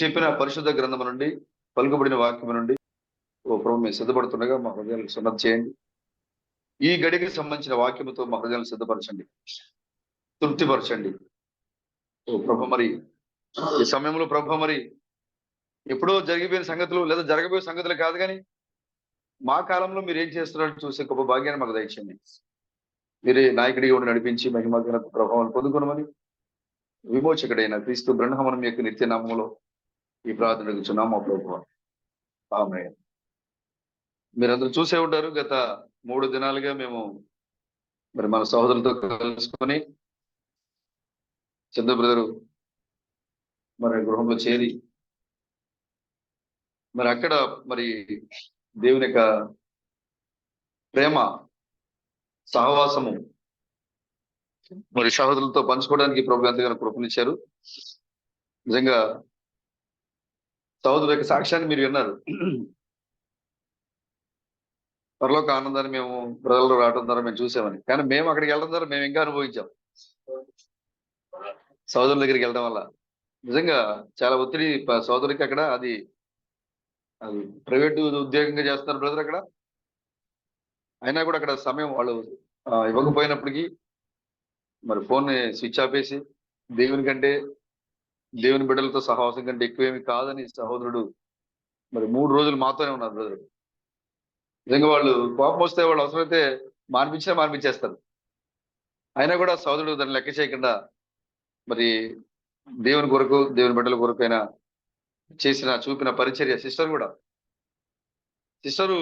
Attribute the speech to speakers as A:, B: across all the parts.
A: చెప్పిన పరిశుద్ధ గ్రంథము నుండి పలుకబడిన వాక్యము నుండి ఓ ప్రభు మేము సిద్ధపడుతుండగా మా హృదయాలకు సున్నతి చేయండి. ఈ గడికి సంబంధించిన వాక్యముతో మా హృదయాలను సిద్ధపరచండి, తృప్తిపరచండి. ఓ ప్రభు మరి ఈ సమయంలో ప్రభు మరి ఎప్పుడో జరిగిపోయిన సంగతులు లేదా జరగబోయే సంగతులు కాదు, కానీ మా కాలంలో మీరు ఏం చేస్తున్నారో చూసే గొప్ప భాగ్యాన్ని మాకు దయచేయండి. మీరే నాయకుడిగా ఉండి నడిపించి మహిమ ఘనత ప్రభావాన్ని పొందుకునమని విమోచకుడైన క్రీస్తు బ్రహ్మణం యొక్క నిత్య నామములో ఈ ప్రార్థన అడుగుచున్నాం మా ప్రభువా, ఆమేన్. మీరందరూ చూసే ఉంటారు, గత 3 దినాలుగా మేము మరి మన సహోదరులతో కలుసుకొని చంద్ర బ్రదరు మరి గృహంలో చేరి మరి అక్కడ మరి దేవుని యొక్క ప్రేమ సహవాసము మరి సహోదరులతో పంచుకోవడానికి ప్రభు ఎంతగానో కృపనిచ్చారు. నిజంగా సహోదరు యొక్క సాక్ష్యాన్ని మీరు విన్నారు. పరలోక ఆనందాన్ని మేము ప్రజల్లో రావడం ద్వారా మేము చూసామని, కానీ మేము అక్కడికి వెళ్ళడం ద్వారా మేము ఇంకా అనుభవించాం. సహోదరుల దగ్గరికి వెళ్ళడం వల్ల నిజంగా చాలా ఒత్తిడి సహోదరికి అక్కడ. అది ప్రైవేటు ఉద్యోగంగా చేస్తున్నారు బ్రదర్ అక్కడ. అయినా కూడా అక్కడ సమయం వాళ్ళు ఇవ్వకపోయినప్పటికీ మరి ఫోన్ స్విచ్ ఆపేసి దేవుని బిడ్డలతో సహవాసం కంటే ఎక్కువేమి కాదని సహోదరుడు మరి 3 రోజులు మాతోనే ఉన్నారు బ్రదర్. నిజంగా వాళ్ళు కోపం వస్తే వాళ్ళు అవసరమైతే మానిపించేస్తారు. అయినా కూడా సహోదరుడు దాన్ని లెక్క చేయకుండా మరి దేవుని కొరకు, దేవుని బిడ్డల కొరకైనా చూపిన పరిచర్య. సిస్టరు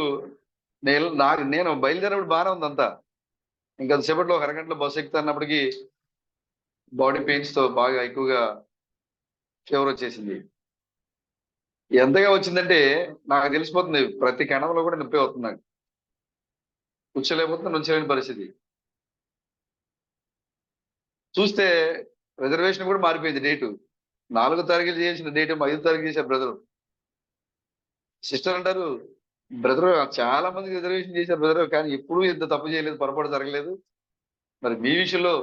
A: నేను బయలుదేరినప్పుడు బాగానే ఉంది అంతా. ఇంకా సేపట్లో 1 అరగంటలో బస్సు ఎక్కుతున్నప్పటికీ బాడీ పెయిన్స్ తో బాగా ఎక్కువగా ఫీవర్ వచ్చేసింది. ఎంతగా వచ్చిందంటే నాకు తెలిసిపోతుంది, ప్రతి కణంలో కూడా నొప్పి అవుతుంది. నాకు కూర్చోలేకపోతున్నా, నుంచోలేని పరిస్థితి. చూస్తే రిజర్వేషన్ కూడా మారిపోయింది. డేటు 4 తారీఖులు చేసిన డేట్ 5 తారీఖు చేశారు బ్రదర్. సిస్టర్ అంటారు, బ్రదర్ చాలా మందికి రిజర్వేషన్ చేశారు బ్రదర్, కానీ ఎప్పుడూ ఇంత తప్పు చేయలేదు, పొరపాటు జరగలేదు. మరి మీ విషయంలో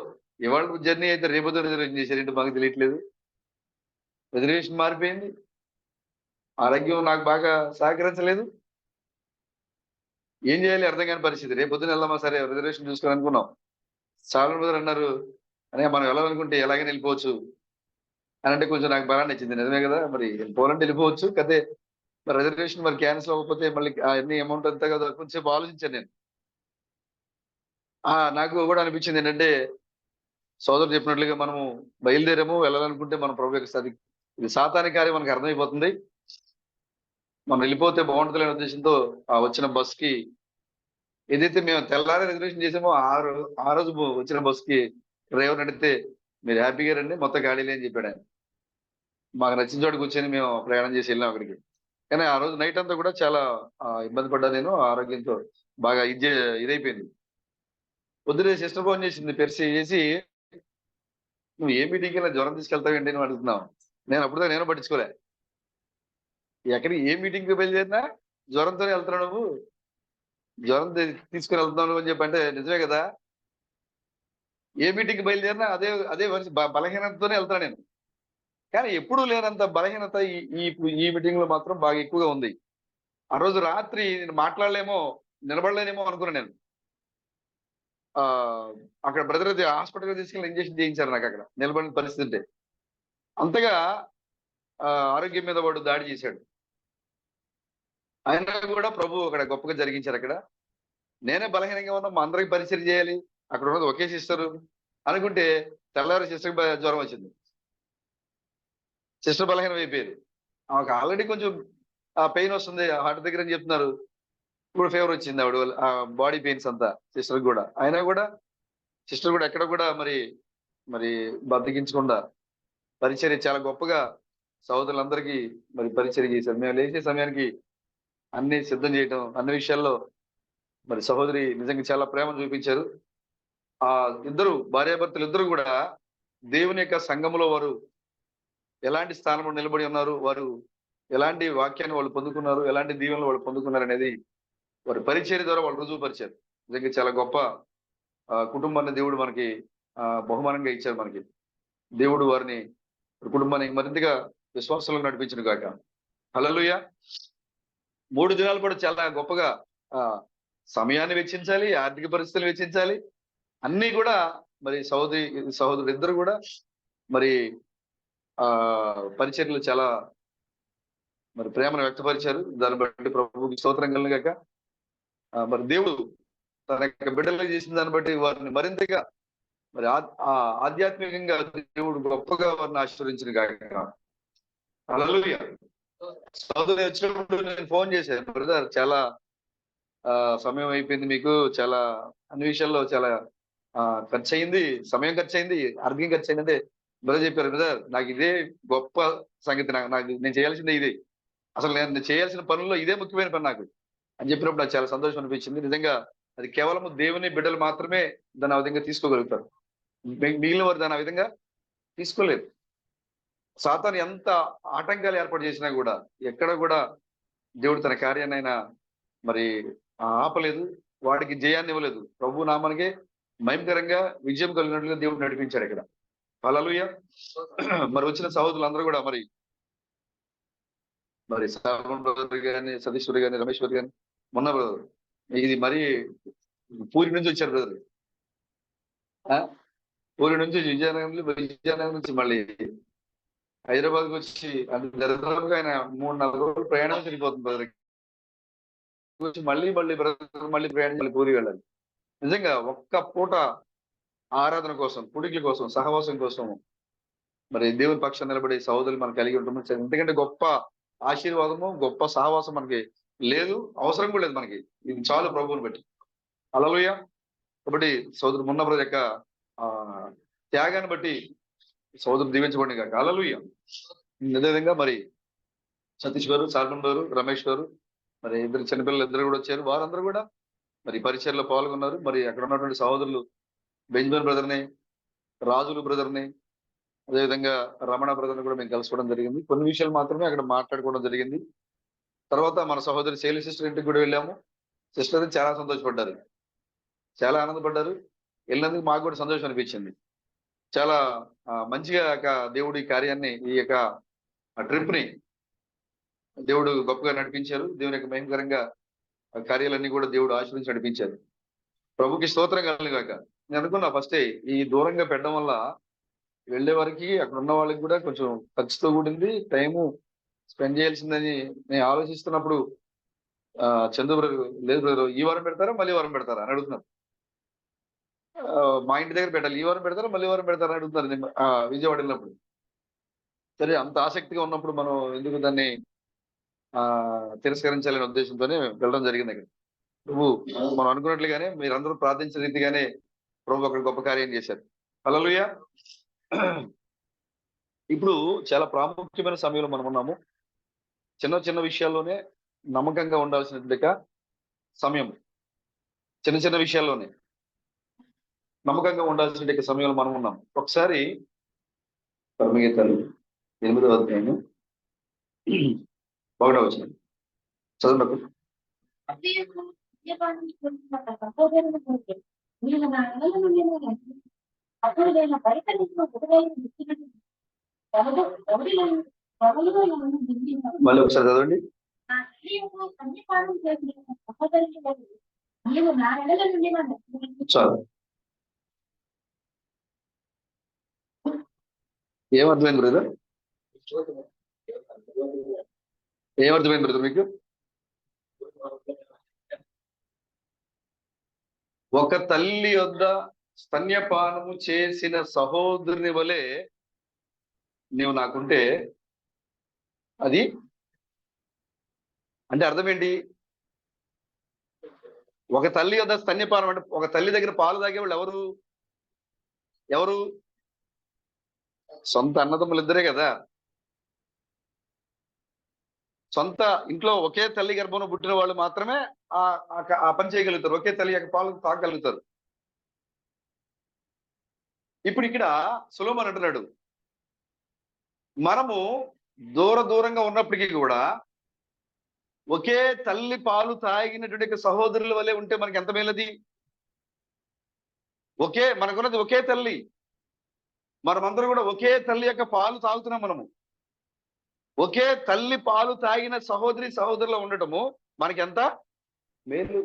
A: ఇవాళ జర్నీ అయితే రేపొద్దు రిజర్వేషన్ చేశారేంటి మాకు తెలియట్లేదు. రిజర్వేషన్ మారిపోయింది. ఆరోగ్యం నాకు బాగా సహకరించలేదు. ఏం చేయాలి అర్థం కాని పరిస్థితి. రేపొద్దున వెళ్దామా, సరే రిజర్వేషన్ చూసుకొని అనుకున్నాం. చాలా బ్రదర్ అన్నారు, అనే మనం వెళ్ళాలనుకుంటే ఎలాగైనా వెళ్ళిపోవచ్చు అని అంటే కొంచెం నాకు బలాన్ని ఇచ్చింది. నిజమే కదా, మరి వెళ్ళిపోవాలంటే వెళ్ళిపోవచ్చు కదే. మరి రిజర్వేషన్ మరి క్యాన్సిల్ అవ్వకపోతే మళ్ళీ అన్ని అమౌంట్ అంతా కదా. కొంచెంసేపు ఆలోచించాను నేను. నాకు కూడా అనిపించింది ఏంటంటే, సోదరుడు చెప్పినట్లుగా మనము బయలుదేరాము, వెళ్ళాలనుకుంటే మన ప్రభు యొక్క ఇది సాతాని కార్యం మనకు అర్థమైపోతుంది. మనం వెళ్ళిపోతే బాగుంటుంది అనే ఉద్దేశంతో వచ్చిన బస్ కి, ఏదైతే మేము తెల్లారి రిజర్వేషన్ చేసామో ఆ రోజు వచ్చిన బస్ కి డ్రైవర్ అడిగితే, మీరు హ్యాపీగా రండి, మొత్తం ఖాళీలే అని చెప్పాడు ఆయన. మాకు నచ్చిన చోటు కూర్చొని మేము ప్రయాణం చేసి వెళ్ళాం అక్కడికి. కానీ ఆ రోజు నైట్ అంతా కూడా చాలా ఇబ్బంది పడ్డా. నేను ఆరోగ్యంతో బాగా ఇదైపోయింది. పొద్దునే సిస్టర్ ఫోన్ చేసింది, చేసి, నువ్వు ఏ మీటింగ్కి వెళ్ళినా జ్వరం తీసుకెళ్తావేంటి నువ్వు అడుగుతున్నావు. నేను పట్టించుకోలే. ఎక్కడికి ఏ మీటింగ్కి బయలుదేరినా జ్వరంతోనే వెళ్తున్నావు నువ్వు, జ్వరం తీసుకుని వెళ్తున్నావు నువ్వు అని చెప్పి అంటే నిజమే కదా. ఏ మీటింగ్కి బయలుదేరినా అదే బలహీనతతోనే వెళ్తాను నేను. కానీ ఎప్పుడూ లేనంత బలహీనత ఈ మీటింగ్ లో మాత్రం బాగా ఎక్కువగా ఉంది. ఆ రోజు రాత్రి నేను మాట్లాడలేమో, నిలబడలేనేమో అనుకున్నాను నేను. అక్కడ బ్రదర్ హాస్పిటల్కి తీసుకెళ్ళి ఇంజక్షన్ చేయించారు నాకు అక్కడ నిలబడిన పరిస్థితి ఉంటే. అంతగా ఆరోగ్యం మీద వాడు దాడి చేశాడు. అయినా కూడా ప్రభు అక్కడ గొప్పగా జరిగించారు. అక్కడ నేనే బలహీనంగా ఉన్నా, మా అందరికి పరిచయం చేయాలి, అక్కడ ఉన్నది ఒకే సిస్టర్ అనుకుంటే తెల్లవారి సిస్టర్ జ్వరం వచ్చింది. సిస్టర్ బలహీనం అయిపోయేది. ఆమెకు ఆల్రెడీ కొంచెం పెయిన్ వస్తుంది హార్ట్ దగ్గర అని చెప్తున్నారు. ఇప్పుడు ఫీవర్ వచ్చింది ఆవిడ బాడీ పెయిన్స్ అంతా సిస్టర్ కూడా. అయినా కూడా సిస్టర్ కూడా ఎక్కడ కూడా మరి బద్దకించకుండా పరిచర్య చాలా గొప్పగా సహోదరులందరికీ మరి పరిచర్య చేశారు. మేము లేచే సమయానికి అన్ని సిద్ధం చేయటం, అన్ని విషయాల్లో మరి సహోదరి నిజంగా చాలా ప్రేమ చూపించారు. ఇద్దరు భార్యాభర్తలు ఇద్దరు కూడా దేవుని యొక్క సంఘములో వారు ఎలాంటి స్థానంలో నిలబడి ఉన్నారు, వారు ఎలాంటి వాక్యాన్ని వాళ్ళు పొందుకున్నారు, ఎలాంటి దీవెనలు వాళ్ళు పొందుకున్నారు అనేది వారి పరిచర్య ద్వారా వాళ్ళు రుజువుపరిచారు. నిజంగా చాలా గొప్ప కుటుంబాన్ని దేవుడు మనకి బహుమానంగా ఇచ్చారు. మనకి దేవుడు వారిని కుటుంబానికి మరింతగా విశ్వాసంలో నడిపించును గాక. హల్లెలూయా. 3 దినాలు కూడా చాలా గొప్పగా ఆ సమయాన్ని వెచ్చించాలి, ఆర్థిక పరిస్థితులు వెచ్చించాలి. అన్నీ కూడా మరి సహోదరుడు ఇద్దరు కూడా మరి పరిచర్యలు చాలా మరి ప్రేమను వ్యక్తపరిచారు. దాన్ని బట్టి ప్రభువుకి స్తోత్రం కలుగును గాక. మరి దేవుడు తన యొక్క బిడ్డలకు చేసిన దాన్ని బట్టి వారిని మరింతగా మరి ఆధ్యాత్మికంగా దేవుడు గొప్పగా వారిని ఆశీర్వదించిన గాక. హల్లెలూయా. సోదరు వచ్చినప్పుడు నేను ఫోన్ చేశాను, బ్రదర్ చాలా సమయం అయిపోయింది, మీకు చాలా అన్ని విషయాల్లో చాలా ఖర్చు అయింది, సమయం ఖర్చు అయింది, ఆర్థికం ఖర్చు అయింది అంటే బ్రదర్ చెప్పారు, బ్రదర్ నాకు ఇదే గొప్ప సంగతి, నాకు నేను చేయాల్సిందే ఇదే, అసలు నేను చేయాల్సిన పనుల్లో ఇదే ముఖ్యమైన పని నాకు అని చెప్పినప్పుడు నాకు చాలా సంతోషం అనిపించింది. నిజంగా అది కేవలం దేవుని బిడ్డలు మాత్రమే దాన్ని ఆ విధంగా తీసుకోగలుగుతారు. మిగిలిన వారు దాన్ని ఆ విధంగా తీసుకోలేదు. సాతాను ఎంత ఆటంకాలు ఏర్పాటు చేసినా కూడా ఎక్కడ కూడా దేవుడు తన కార్యాన్ని అయినా మరి ఆపలేదు, వాడికి జయాన్ని ఇవ్వలేదు. ప్రభు నామానికే మహిమకరంగా విజయం కలిగినట్లుగా దేవుడు నడిపించాడు ఇక్కడ. హల్లెలూయా. మరి వచ్చిన సహోదరులందరూ కూడా మరి శ్రావణ్ బ్రదర్ గాని, సతీశ్వరి గాని, రమేశ్వరి గాని, మొన్న బ్రదర్ ఇది మరి పూరి నుంచి వచ్చారు బ్రదర్. పూరి నుంచి విజయనగరం నుంచి మళ్ళీ హైదరాబాద్కి వచ్చి అది దరిద్రంగా ఆయన 3-4 రోజులు ప్రయాణం చనిపోతుంది బ్రదర్. మళ్ళీ ప్రయాణం మళ్ళీ పూరి వెళ్ళాలి. నిజంగా ఒక్క పూట ఆరాధన కోసం, పుడికల కోసం, సహవాసం కోసం మరి దేవుని పక్షాన్ని నిలబడి సహోదరులు మనకు కలిగి ఉంటాం. ఎందుకంటే గొప్ప ఆశీర్వాదము, గొప్ప సహవాసం మనకి లేదు, అవసరం కూడా లేదు మనకి. ఇది చాలు ప్రభువుని బట్టి. హల్లెలూయా. కాబట్టి సోదరు మున్న బ్రదర్ యొక్క త్యాగాన్ని బట్టి సోదరు దీవించబడి కాక. హల్లెలూయా. అదేవిధంగా మరి సతీష్ గారు, సాల్మన్ గారు, రమేష్ గారు, మరి ఇద్దరు చిన్నపిల్లలు ఇద్దరు కూడా వచ్చారు. వారందరూ కూడా మరి పరిచయలో పాల్గొన్నారు. మరి అక్కడ ఉన్నటువంటి సహోదరులు బెంజమిన్ బ్రదర్ని, రాజులు బ్రదర్ని, అదేవిధంగా రమణ బ్రదర్ని కూడా మేము కలుసుకోవడం జరిగింది. కొన్ని విషయాలు మాత్రమే అక్కడ మాట్లాడుకోవడం జరిగింది. తర్వాత మన సహోదరి శైలి సిస్టర్ ఇంటికి కూడా వెళ్ళాము. సిస్టర్ చాలా సంతోషపడ్డారు, చాలా ఆనందపడ్డారు. వెళ్ళినందుకు మాకు కూడా సంతోషం అనిపించింది. చాలా మంచిగా దేవుడి కార్యాన్ని, ఈ యొక్క ట్రిప్ ని దేవుడు గొప్పగా నడిపించారు. దేవుని యొక్క భయంకరంగా కార్యాలన్నీ కూడా దేవుడు ఆశీర్వదించి నడిపించారు. ప్రభుకి స్తోత్రం కలుగాక. నేను అనుకున్నా ఫస్టే ఈ దూరంగా పెట్టడం వల్ల వెళ్ళే వారికి అక్కడ ఉన్న వాళ్ళకి కూడా కొంచెం ఖర్చుతో కూడింది, టైము స్పెండ్ చేయాల్సిందని నేను ఆలోచిస్తున్నప్పుడు చందు బ్రదర్, లేదు బ్రదర్ ఈ వారం పెడతారా మళ్ళీ వారం పెడతారా అని అడుగుతున్నారు. మా ఇంటి దగ్గర పెట్టాలి, ఈ వారం పెడతారా మళ్ళీ వారం పెడతారా అని అడుగుతున్నారు విజయవాడ వెళ్ళినప్పుడు. సరే, అంత ఆసక్తిగా ఉన్నప్పుడు మనం ఎందుకు దాన్ని తిరస్కరించాలనే ఉద్దేశంతోనే వెళ్ళడం జరిగింది. అక్కడ నువ్వు మనం అనుకున్నట్లుగానే మీరందరూ ప్రార్థించిన రీతిగానే ప్రభు అక్కడ గొప్ప కార్యం చేశారు. హల్లెలూయా. ఇప్పుడు చాలా ప్రాముఖ్యమైన సమయంలో మనం ఉన్నాము. చిన్న చిన్న విషయాల్లోనే నమ్మకంగా ఉండాల్సిన సమయం, చిన్న చిన్న విషయాల్లోనే నమ్మకంగా ఉండాల్సిన సమయంలో మనం ఉన్నాం. ఒకసారి పరమగీతాలు 8వ అధ్యాయం 1వ వచనం చదవండి. మళ్ళీ ఒకసారి చదవండి. చాలు. ఏమర్థమైంది బ్రదర్? ఏమర్థమైంది బ్రదర్ మీకు? ఒక తల్లి వద్ద స్తన్యపానము చేసిన సహోదరుని వలె నీవు నాకుంటే అది అంటే అర్థం ఏంటి? ఒక తల్లి వద్ద స్తన్యపానం అంటే ఒక తల్లి దగ్గర పాలు తాగేవాళ్ళు ఎవరు? సొంత అన్నదమ్ములు ఇద్దరే కదా. సొంత ఇంట్లో ఒకే తల్లి గర్భంలో పుట్టిన వాళ్ళు మాత్రమే ఆ పని చేయగలుగుతారు, ఒకే తల్లి యొక్క పాలు తాగలుగుతారు. ఇప్పుడు ఇక్కడ సొలొమోను అంటున్నాడు, మనము దూరంగా ఉన్నప్పటికీ కూడా ఒకే తల్లి పాలు తాగినటువంటి సహోదరుల వల్లే ఉంటే మనకి ఎంత మేలది. మనకున్నది ఒకే తల్లి, మనమందరం కూడా ఒకే తల్లి యొక్క పాలు తాగుతున్నాం మనము. ఒకే తల్లి పాలు తాగిన సహోదరి సహోదరులు ఉండటము మనకి ఎంత మేలు.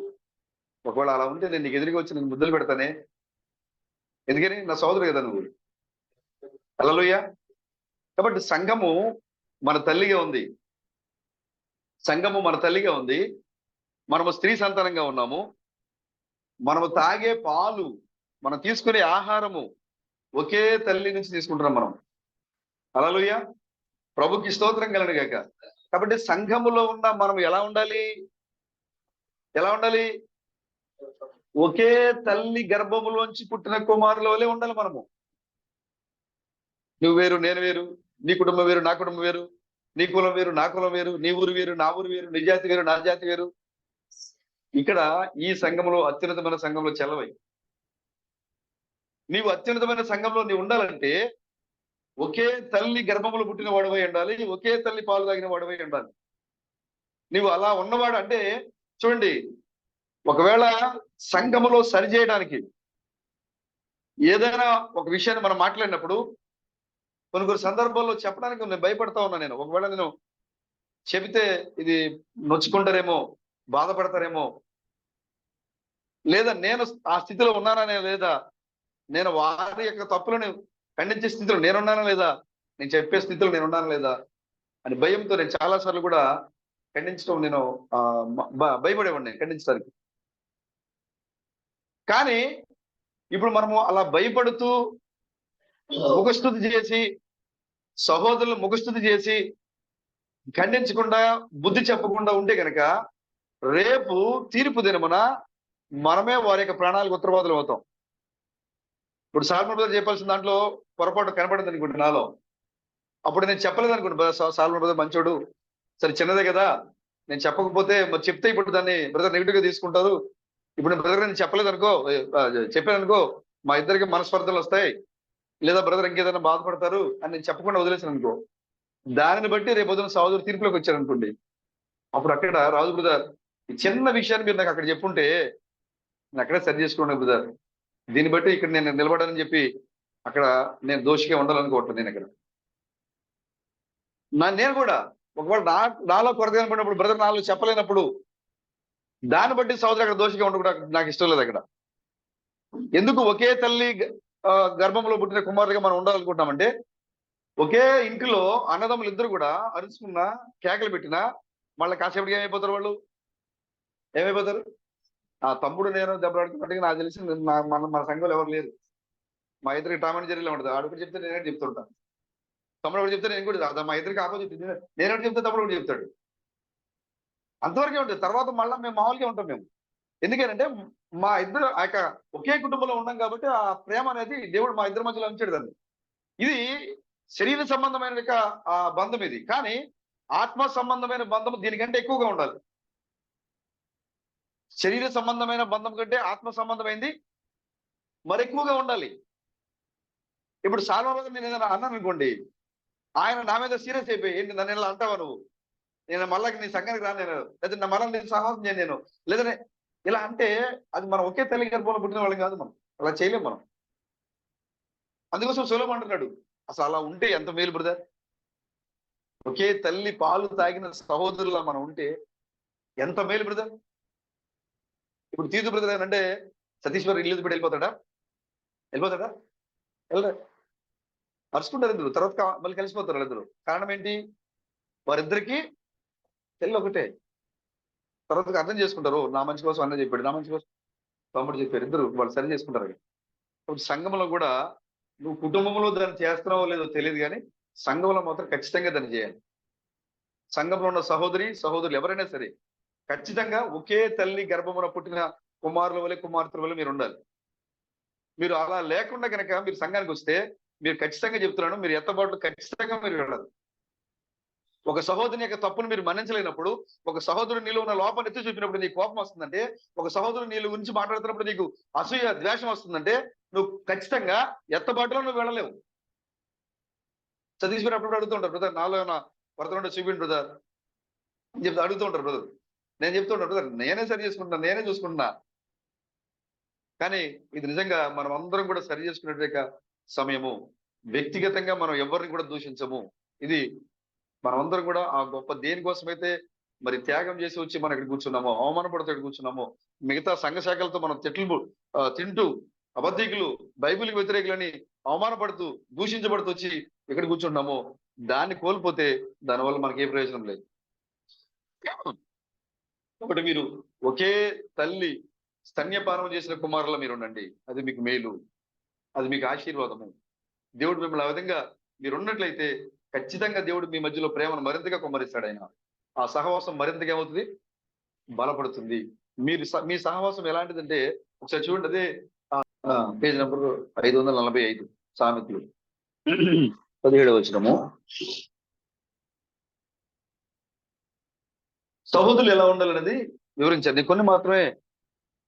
A: ఒకవేళ అలా ఉంటే నేను నీకు ఎదురుగా వచ్చి నేను ముద్దులు పెడతానే. ఎందుకని నా సోదరు కదా నువ్వు. హల్లెలూయా. కాబట్టి సంఘము మన తల్లిగా ఉంది. సంఘము మన తల్లిగా ఉంది. మనము స్త్రీ సంతానంగా ఉన్నాము. మనము తాగే పాలు, మనం తీసుకునే ఆహారము ఒకే తల్లి నుంచి తీసుకుంటున్నాం మనం. హల్లెలూయా. ప్రభుకి స్తోత్రం కలుగును గాక. కాబట్టి సంఘములో ఉన్న మనం ఎలా ఉండాలి? ఎలా ఉండాలి? ఒకే తల్లి గర్భములోంచి పుట్టిన కుమారుల వలె ఉండాలి మనము. నువ్వు వేరు, నేను వేరు, నీ కుటుంబం వేరు, నా కుటుంబం వేరు, నీ కులం వేరు, నా కులం వేరు, నీ ఊరు వేరు, నా ఊరు వేరు, నీ జాతి వేరు, నా జాతి వేరు. ఇక్కడ ఈ సంఘంలో అత్యున్నతమైన సంఘంలో చెలవై నీవు అత్యున్నతమైన సంఘంలో నీవు ఉండాలంటే ఒకే తల్లి గర్భములో పుట్టిన వాడవై ఉండాలి. ఒకే తల్లి పాలు తాగిన వాడవై ఉండాలి. నీవు అలా ఉన్నవాడు అంటే చూడండి, ఒకవేళ సంఘములో సరి చేయడానికి ఏదైనా ఒక విషయాన్ని మనం మాట్లాడినప్పుడు కొన్ని సందర్భాల్లో చెప్పడానికి నేను భయపడతా ఉన్నా. నేను ఒకవేళ నేను చెబితే ఇది నొచ్చుకుంటారేమో, బాధపడతారేమో, లేదా నేను ఆ స్థితిలో ఉన్నానా లేదా, నేను వారి యొక్క తప్పులను ఖండించే స్థితిలో నేనున్నానా లేదా, నేను చెప్పే స్థితిలో నేనున్నానా లేదా అని భయంతో నేను చాలా సార్లు కూడా ఖండించడం నేను భయపడేవాడిని ఖండించడానికి. కానీ ఇప్పుడు మనము అలా భయపడుతూ ముఖస్తుతి చేసి, సహోదరులు ముఖస్తుతి చేసి ఖండించకుండా, బుద్ధి చెప్పకుండా ఉంటే గనక రేపు తీర్పు దినమున మనమే వారి యొక్క ప్రాణాలకు ఉత్తరవాదులు అవుతాం. ఇప్పుడు సాల్మన్ బ్రదర్ చెప్పాల్సిన దాంట్లో పొరపాటు కనపడింది అనుకోండి నాలో. అప్పుడు నేను చెప్పలేదు అనుకోండి, సాల్మన్ బ్రదర్ మంచోడు, సరే చిన్నదే కదా, నేను చెప్పకపోతే మరి చెప్తే ఇప్పుడు దాన్ని బ్రదర్ నెగిటివ్ గా తీసుకుంటారు. ఇప్పుడు నేను బ్రదర్ నేను చెప్పలేదు అనుకో, చెప్పాను అనుకో, మా ఇద్దరికి మనస్పర్ధలు వస్తాయి, లేదా బ్రదర్ ఇంకేదైనా బాధపడతారు అని నేను చెప్పకుండా వదిలేసాను అనుకో, దానిని బట్టి రేపు పొద్దున సహోదరు తీర్పులోకి వచ్చారు అనుకోండి, అప్పుడు అక్కడ రాజు బ్రదర్ ఈ చిన్న విషయాన్ని మీరు నాకు అక్కడ చెప్పుంటే నేను అక్కడే సరి చేసుకోండి బ్రదర్, దీన్ని బట్టి ఇక్కడ నేను నిలబడాలని చెప్పి అక్కడ నేను దోషిగా ఉండాలనుకోవట్లేదు. నేను ఇక్కడ నేను కూడా ఒకవేళ నాలో కొరత కనపడినప్పుడు బ్రదర్ నాలో చెప్పలేనప్పుడు దాన్ని బట్టి సహోదరు అక్కడ దోషిగా ఉండకుండా నాకు ఇష్టం లేదు. అక్కడ ఎందుకు ఒకే తల్లి గర్భంలో పుట్టిన కుమారుడిగా మనం ఉండాలనుకుంటున్నామంటే, ఒకే ఇంటిలో అన్నదమ్ములు ఇద్దరు కూడా అరుచుకున్నా, కేకలు పెట్టినా మళ్ళీ కాసేపటికి ఏమైపోతారు వాళ్ళు? ఏమైపోతారు? ఆ తమ్ముడు నేను దెబ్బలాడుతున్నట్టుగా నాకు తెలిసి మన సంఘంలో ఎవరు లేరు. మా ఇద్దరికి టామ్ అండ్ జెర్రీలో ఉంటుంది. ఆడొకటి చెప్తే నేనే చెప్తుంటాను, తమ్ముడు ఒకటి చెప్తే నేను కూడా మా ఇద్దరికి ఆపోజిట్. నేనొకటి చెప్తే తమ్ముడు ఒకటి చెప్తాడు. అంతవరకే ఉంటుంది. తర్వాత మళ్ళీ మేము మామూలుగా ఉంటాం మేము. ఎందుకంటే మా ఇద్దరు ఆ యొక్క ఒకే కుటుంబంలో ఉన్నాం కాబట్టి ఆ ప్రేమ అనేది దేవుడు మా ఇద్దరి మధ్యలో ఉంచాడు దాన్ని. ఇది శరీర సంబంధమైన ఆ బంధం ఇది. కానీ ఆత్మ సంబంధమైన బంధం దీనికంటే ఎక్కువగా ఉండాలి. శరీర సంబంధమైన బంధం కంటే ఆత్మ సంబంధమైంది మరి ఎక్కువగా ఉండాలి. ఇప్పుడు సాల్మన్ నేను ఏదైనా అన్నాను అనుకోండి, ఆయన నా మీద సీరియస్ అయిపోయి, ఏంటి నన్ను ఇలా అంటావా నువ్వు, నేను మళ్ళీ నీ సంఘానికి రాను, నేను లేదా నా మళ్ళీ నేను సాహసం చేయను, నేను లేదనే ఇలా అంటే అది మనం ఒకే తల్లి గర్భంలో పుట్టిన వాళ్ళం కాదు. మనం అలా చేయలేం మనం. అందుకోసం సొలొమోను అంటున్నాడు, అసలు అలా ఉంటే ఎంత మేలు బ్రదర్. ఒకే తల్లి పాలు తాగిన సహోదరులా మనం ఉంటే ఎంత మేలు బ్రదర్. ఇప్పుడు తీదు బ్రదర్ అంటే సతీశ్వర్ ఇల్లు పెట్టి వెళ్ళిపోతాడా? వెళ్ళిపోతాడా? వెళ్ళరా? అరుచుకుంటారు ఇద్దరు, తర్వాత మళ్ళీ కలిసిపోతారు వాళ్ళిద్దరు. కారణం ఏంటి? వారిద్దరికి తెల్లి ఒకటే. తర్వాత అర్థం చేసుకుంటారు, నా మంచి కోసం అన్న చెప్పాడు, నా మంచి కోసం తమ్ముడు చెప్పారు, ఇద్దరు వాళ్ళు సరి చేసుకుంటారు. ఇప్పుడు సంఘంలో కూడా నువ్వు కుటుంబంలో దాన్ని చేస్తున్నావో లేదో తెలియదు, కానీ సంఘంలో మాత్రం ఖచ్చితంగా దాన్ని చేయాలి. సంఘంలో ఉన్న సహోదరులు ఎవరైనా సరే ఖచ్చితంగా ఒకే తల్లి గర్భమున పుట్టిన కుమారుల వలె కుమార్తెల వలె మీరు ఉండాలి. మీరు అలా లేకుండా కనుక మీరు సంఘానికి వస్తే మీరు ఖచ్చితంగా చెప్తున్నాను, మీరు ఎత్తబాట్లు ఖచ్చితంగా మీరు వెళ్ళాలి. ఒక సహోదరుని యొక్క తప్పును మీరు మన్నించలేనప్పుడు, ఒక సహోదరుడు నీలో ఉన్న లోపాన్ని ఎత్తి చూపినప్పుడు నీకు కోపం వస్తుందంటే, ఒక సహోదరుడు నీళ్ళ గురించి మాట్లాడుతున్నప్పుడు నీకు అసూయ ద్వేషం వస్తుందంటే, నువ్వు ఖచ్చితంగా ఎత్తబాటులో నువ్వు వెళ్ళలేవు. సతీష్ గారు అప్పుడు అడుగుతుంటారు, బ్రదర్ నాలో ఏమైనా కొరత ఉంటే చూపిండి బ్రదర్ అని చెప్తే అడుగుతూ ఉంటారు బ్రదర్. నేను చెప్తూ ఉంటాను, బ్రదర్ నేనే సరి చేసుకుంటున్నా, నేనే చూసుకుంటున్నా. కానీ ఇది నిజంగా మనం అందరం కూడా సరి చేసుకునే సమయము. వ్యక్తిగతంగా మనం ఎవరిని కూడా దూషించము. ఇది మనమందరం కూడా ఆ గొప్ప దేనికోసమైతే మరి త్యాగం చేసి వచ్చి మనం ఇక్కడ కూర్చున్నామో, అవమానపడుతూ ఇక్కడ కూర్చున్నామో, మిగతా సంఘ శాఖలతో మనం తింటూ అబద్ధికులు, బైబిల్కి వ్యతిరేకులని అవమానపడుతూ దూషించబడుతూ వచ్చి ఇక్కడ కూర్చుంటున్నామో, దాన్ని కోల్పోతే దానివల్ల మనకి ఏ ప్రయోజనం లేదు. ఒకటి, మీరు ఒకే తల్లి స్తన్యపానం చేసిన కుమారుల మీరు ఉండండి, అది మీకు మేలు, అది మీకు ఆశీర్వాదము. దేవుడు మిమ్మల్ని ఆ విధంగా మీరు ఉన్నట్లయితే ఖచ్చితంగా దేవుడు మీ మధ్యలో ప్రేమను మరింతగా కుమ్మరిస్తాడు. ఆయన ఆ సహవాసం మరింతగా ఏమవుతుంది, బలపడుతుంది. మీ సహవాసం ఎలాంటిదంటే ఒకసారి చూడండి, అదే పేజ్ నెంబర్ 545 సామెతలు 17వ వచనము. సహోదరులు ఎలా ఉండాలనేది వివరించాను. కొన్ని మాత్రమే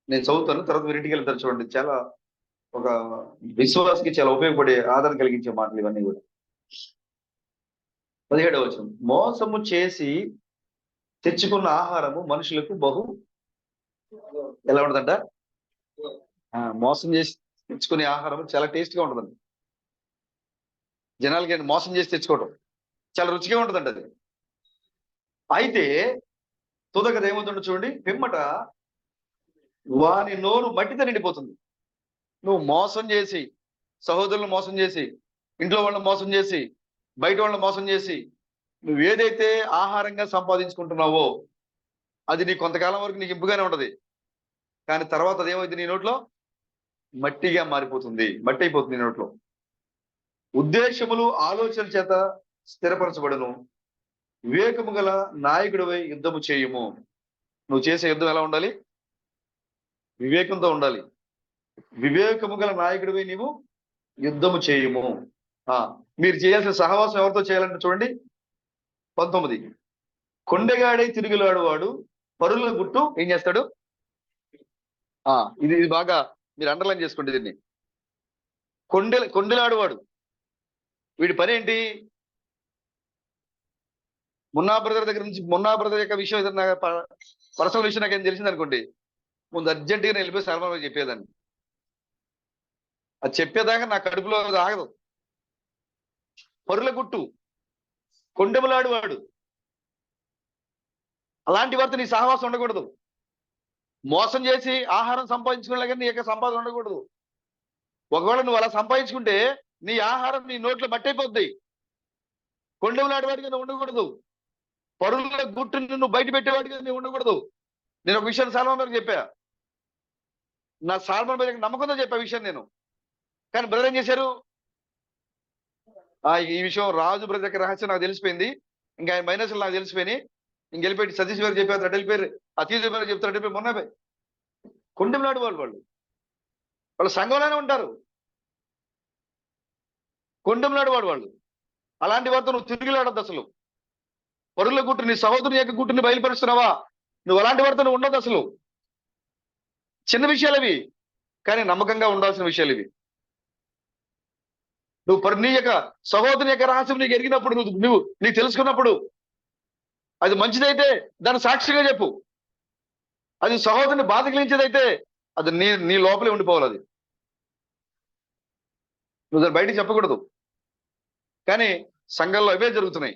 A: నేను చదువుతాను, తర్వాత మీరు ఇంటికి వెళ్తారు. చూడండి, చాలా ఒక విశ్వాసకి చాలా ఉపయోగపడే, ఆదరణ కలిగించే మాటలు ఇవన్నీ కూడా. 17వ వచనం, మోసము చేసి తెచ్చుకున్న ఆహారము మనుషులకు బహు ఎలా ఉంటుందంట, మోసం చేసి తెచ్చుకునే ఆహారం చాలా టేస్ట్గా ఉంటుందండి. జనాలకి మోసం చేసి తెచ్చుకోవడం చాలా రుచిగా ఉంటుందండి అది. అయితే తుదకది ఏమవుతుందో చూడండి, పిమ్మట వాని నోరు మట్టితో నిండిపోతుంది. నువ్వు మోసం చేసి, సహోదరులను మోసం చేసి, ఇంట్లో వాళ్ళని మోసం చేసి, బయట వాళ్ళని మోసం చేసి, నువ్వు ఏదైతే ఆహారంగా సంపాదించుకుంటున్నావో అది నీ కొంతకాలం వరకు నీకు ఇంపుగానే ఉంటది. కానీ తర్వాత అదేమైంది, నీ నోట్లో మట్టిగా మారిపోతుంది, మట్టి అయిపోతుంది నీ నోట్లో. ఉద్దేశములు ఆలోచన చేత స్థిరపరచబడను. వివేకము గల నాయకుడివై యుద్ధము చేయుము. నువ్వు చేసే యుద్ధం ఎలా ఉండాలి, వివేకంతో ఉండాలి. వివేకము గల నాయకుడివై నీవు యుద్ధము చేయుము. మీరు చేయాల్సిన సహవాసం ఎవరితో చేయాలంటే చూడండి 19, కొండెగాడై తిరుగులాడువాడు పరుల గుట్టు ఏం చేస్తాడు. ఇది బాగా మీరు అండర్లైన్ చేసుకోండి దీన్ని. కొండెలాడువాడు, వీడి పని ఏంటి, మున్నా బ్రదర్ దగ్గర నుంచి, మున్నా బ్రదర్ యొక్క విషయం ఏదైనా పర్సనల్ విషయం నాకు ఏం తెలిసింది అనుకోండి, ముందు అర్జెంటుగా నేను వెళ్ళిపోయి సల్మాన్ చెప్పేదాన్ని. అది చెప్పేదాకా నా కడుపులో ఆగదు. పరుల గుట్టు, కొండెములాడువాడు, అలాంటి వారితో నీ సహవాసం ఉండకూడదు. మోసం చేసి ఆహారం సంపాదించుకునే నీ యొక్క సంపాదన ఉండకూడదు. ఒకవేళ నువ్వు అలా సంపాదించుకుంటే నీ ఆహారం నీ నోట్లో మట్టయిపోద్ది. కొండెములాడేవాడిగా నువ్వు ఉండకూడదు. పరుల గుట్టుని నువ్వు బయట పెట్టేవాడిగా నువ్వు ఉండకూడదు. నేను ఒక విషయాన్ని సల్మాన్ గారికి చెప్పా, నా సల్మాన్ గారికి నమ్మకంతో చెప్పా విషయం నేను. కానీ బ్రదర్ ఏం చేశారు, ఈ విషయం రాజు బ్రదర్ యొక్క రహస్యం నాకు తెలిసిపోయింది, ఇంకా ఆయన మైనస్లు నాకు తెలిసిపోయినాయి, ఇంకెళ్ళిపోయి సతీష్ గారు చెప్పారు, అటు వెళ్ళిపోయారు, అతీజ్ గారు చెప్తారు, వెళ్ళిపోయి మొన్న కొండెములాడు వాళ్ళు సంఘంలోనే ఉంటారు. కొండెములాడు వాళ్ళు. అలాంటి వారితో నువ్వు తిరిగిలాడద్దు అసలు. పరుల గుట్టు, నీ సహోదరుని యొక్క గుట్టుని బయలుపరుస్తున్నావా, నువ్వు అలాంటి వారితో నువ్వు ఉండదు అసలు. చిన్న విషయాలు ఇవి, కానీ నమ్మకంగా ఉండాల్సిన విషయాలు ఇవి. నువ్వు నీ యొక్క సహోదరుని యొక్క రహస్యం నీకు ఎరిగినప్పుడు, నువ్వు నీకు తెలుసుకున్నప్పుడు, అది మంచిదైతే దాన్ని సాక్షిగా చెప్పు. అది సహోదరుని బాధ కలిగించేదైతే అది నీ లోపలే ఉండిపోవాలి. అది నువ్వు దాన్ని బయటికి చెప్పకూడదు. కానీ సంఘంలో అవే జరుగుతున్నాయి.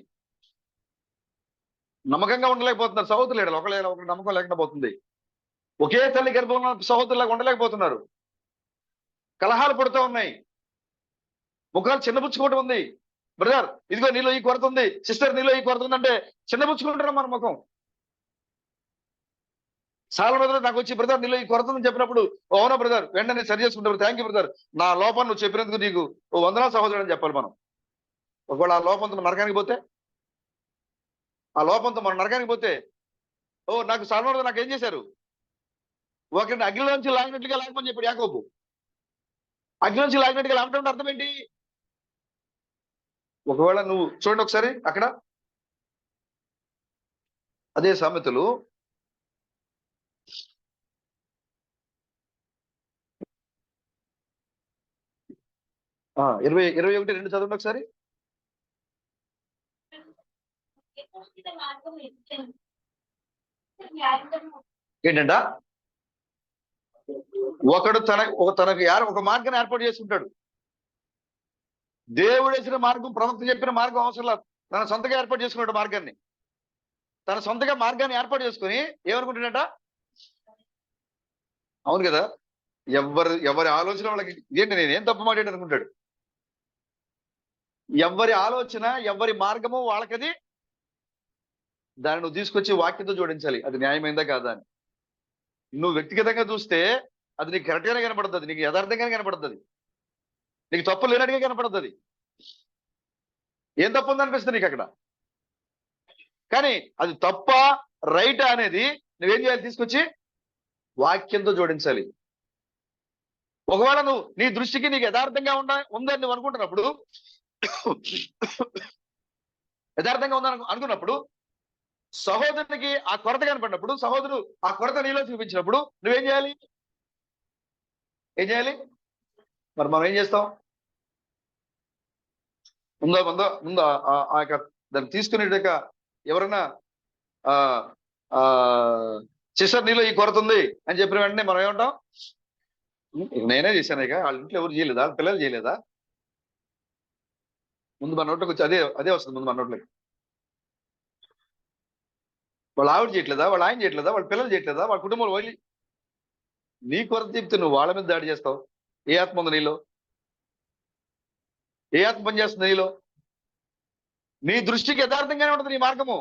A: నమ్మకంగా ఉండలేకపోతున్నారు సహోదరులు, ఒకళ్ళు నమ్మకం లేకుండా పోతుంది. ఒకే తల్లి గర్భంలో సహోదరులాగా ఉండలేకపోతున్నారు. కలహాలు పడుతూ ఉన్నాయి, ముఖాలు చిన్నపుచ్చుకోవటం ఉంది. బ్రదర్ ఇదిగో నీలో ఈ కొరత ఉంది, సిస్టర్ నీలో ఈ కొరత ఉందంటే చిన్నపుచ్చుకుంటున్నాం మన ముఖం. చాలా బ్రదర్ నాకు వచ్చి, బ్రదర్ నీలో ఈ కొరత ఉందని చెప్పినప్పుడు, అవునా బ్రదర్ వెంటనే సరి చేసుకుంటారు, థ్యాంక్ యూ బ్రదర్, నా లోపాన్ని నువ్వు చెప్పినందుకు నీకు వందనాలు సహోదరుడు అని చెప్పాలి మనం. ఒకవేళ ఆ లోపంతో నరకానికి పోతే, నాకు సల్మాన్ నాకు ఏం చేశారు, ఒకరిని అగ్ని నుంచి లాగినట్లుగా లాగమని చెప్పాడు యాకోబు. అగ్ని నుంచి లాగినట్టుగా లాగడం అర్థం ఏంటి? ఒకవేళ నువ్వు చూడండి ఒకసారి అక్కడ అదే సామెతలు 21:2 చదవండి ఒకసారి. ఏంటంట, ఒకడు తనకు ఒక మార్గాన్ని ఏర్పాటు చేసుకుంటాడు. దేవుడు వేసిన మార్గం, ప్రవక్త చెప్పిన మార్గం అవసరం లేదు. తన సొంతగా ఏర్పాటు చేసుకున్నాడు మార్గాన్ని. తన సొంతగా మార్గాన్ని ఏర్పాటు చేసుకుని ఏమనుకుంటున్నాడ? అవును కదా, ఎవరి ఆలోచన వాళ్ళకి, ఏంటి నేనేం తప్పు మాట్లాడాను అనుకుంటాడు. ఎవరి ఆలోచన, ఎవరి మార్గము వాళ్ళకది. దాన్ని నువ్వు తీసుకొచ్చి వాక్యంతో జోడించాలి, అది న్యాయమైందా కాదా అని. నువ్వు వ్యక్తిగతంగా చూస్తే అది నీకు కరెక్ట్ గానే కనపడుతుంది, నీకు యథార్థంగానే కనపడుతుంది, నీకు తప్పు లేనట్టుగా కనపడుతుంది. ఏం తప్పు ఉందనిపిస్తుంది నీకు అక్కడ. కానీ అది తప్ప రైటా అనేది నువ్వేం చేయాలి? తీసుకొచ్చి వాక్యంతో జోడించాలి. ఒకవేళ నువ్వు నీ దృష్టికి నీకు యథార్థంగా ఉందని నువ్వు అనుకుంటున్నప్పుడు, యథార్థంగా ఉందని అనుకున్నప్పుడు, సహోదరునికి ఆ కొరత కనపడినప్పుడు, సహోదరుడు ఆ కొరత నీలో చూపించినప్పుడు నువ్వేం చేయాలి? ఏం చేయాలి? మరి మనం ఏం చేస్తాం? ముందు ఆ యొక్క దాన్ని తీసుకునేట ఎవరైనా ఆ ఆ సిస్టర్ నీలో ఈ కొరత ఉంది అని చెప్పిన వెంటనే మనం ఏమంటాం? నేనే చేశాను, ఇక వాళ్ళ ఇంట్లో ఎవరు చేయలేదా? వాళ్ళ పిల్లలు చేయలేదా? ముందు మన నోట్లోకి వచ్చి అదే అదే వస్తుంది ముందు మన నోట్లోకి. వాళ్ళ ఆవిడ చేయట్లేదా? వాళ్ళ ఆయన చేయట్లేదా? వాళ్ళ పిల్లలు చేయట్లేదా? వాళ్ళ కుటుంబంలో వదిలి నీ కొరత చెప్తే నువ్వు వాళ్ళ మీద దాడి చేస్తావు. ఏ ఆత్మ ఉంది నీలో? ఏ ఆత్మ పనిచేస్తుంది నీలో? నీ దృష్టికి యథార్థంగానే ఉంటుంది నీ మార్గము.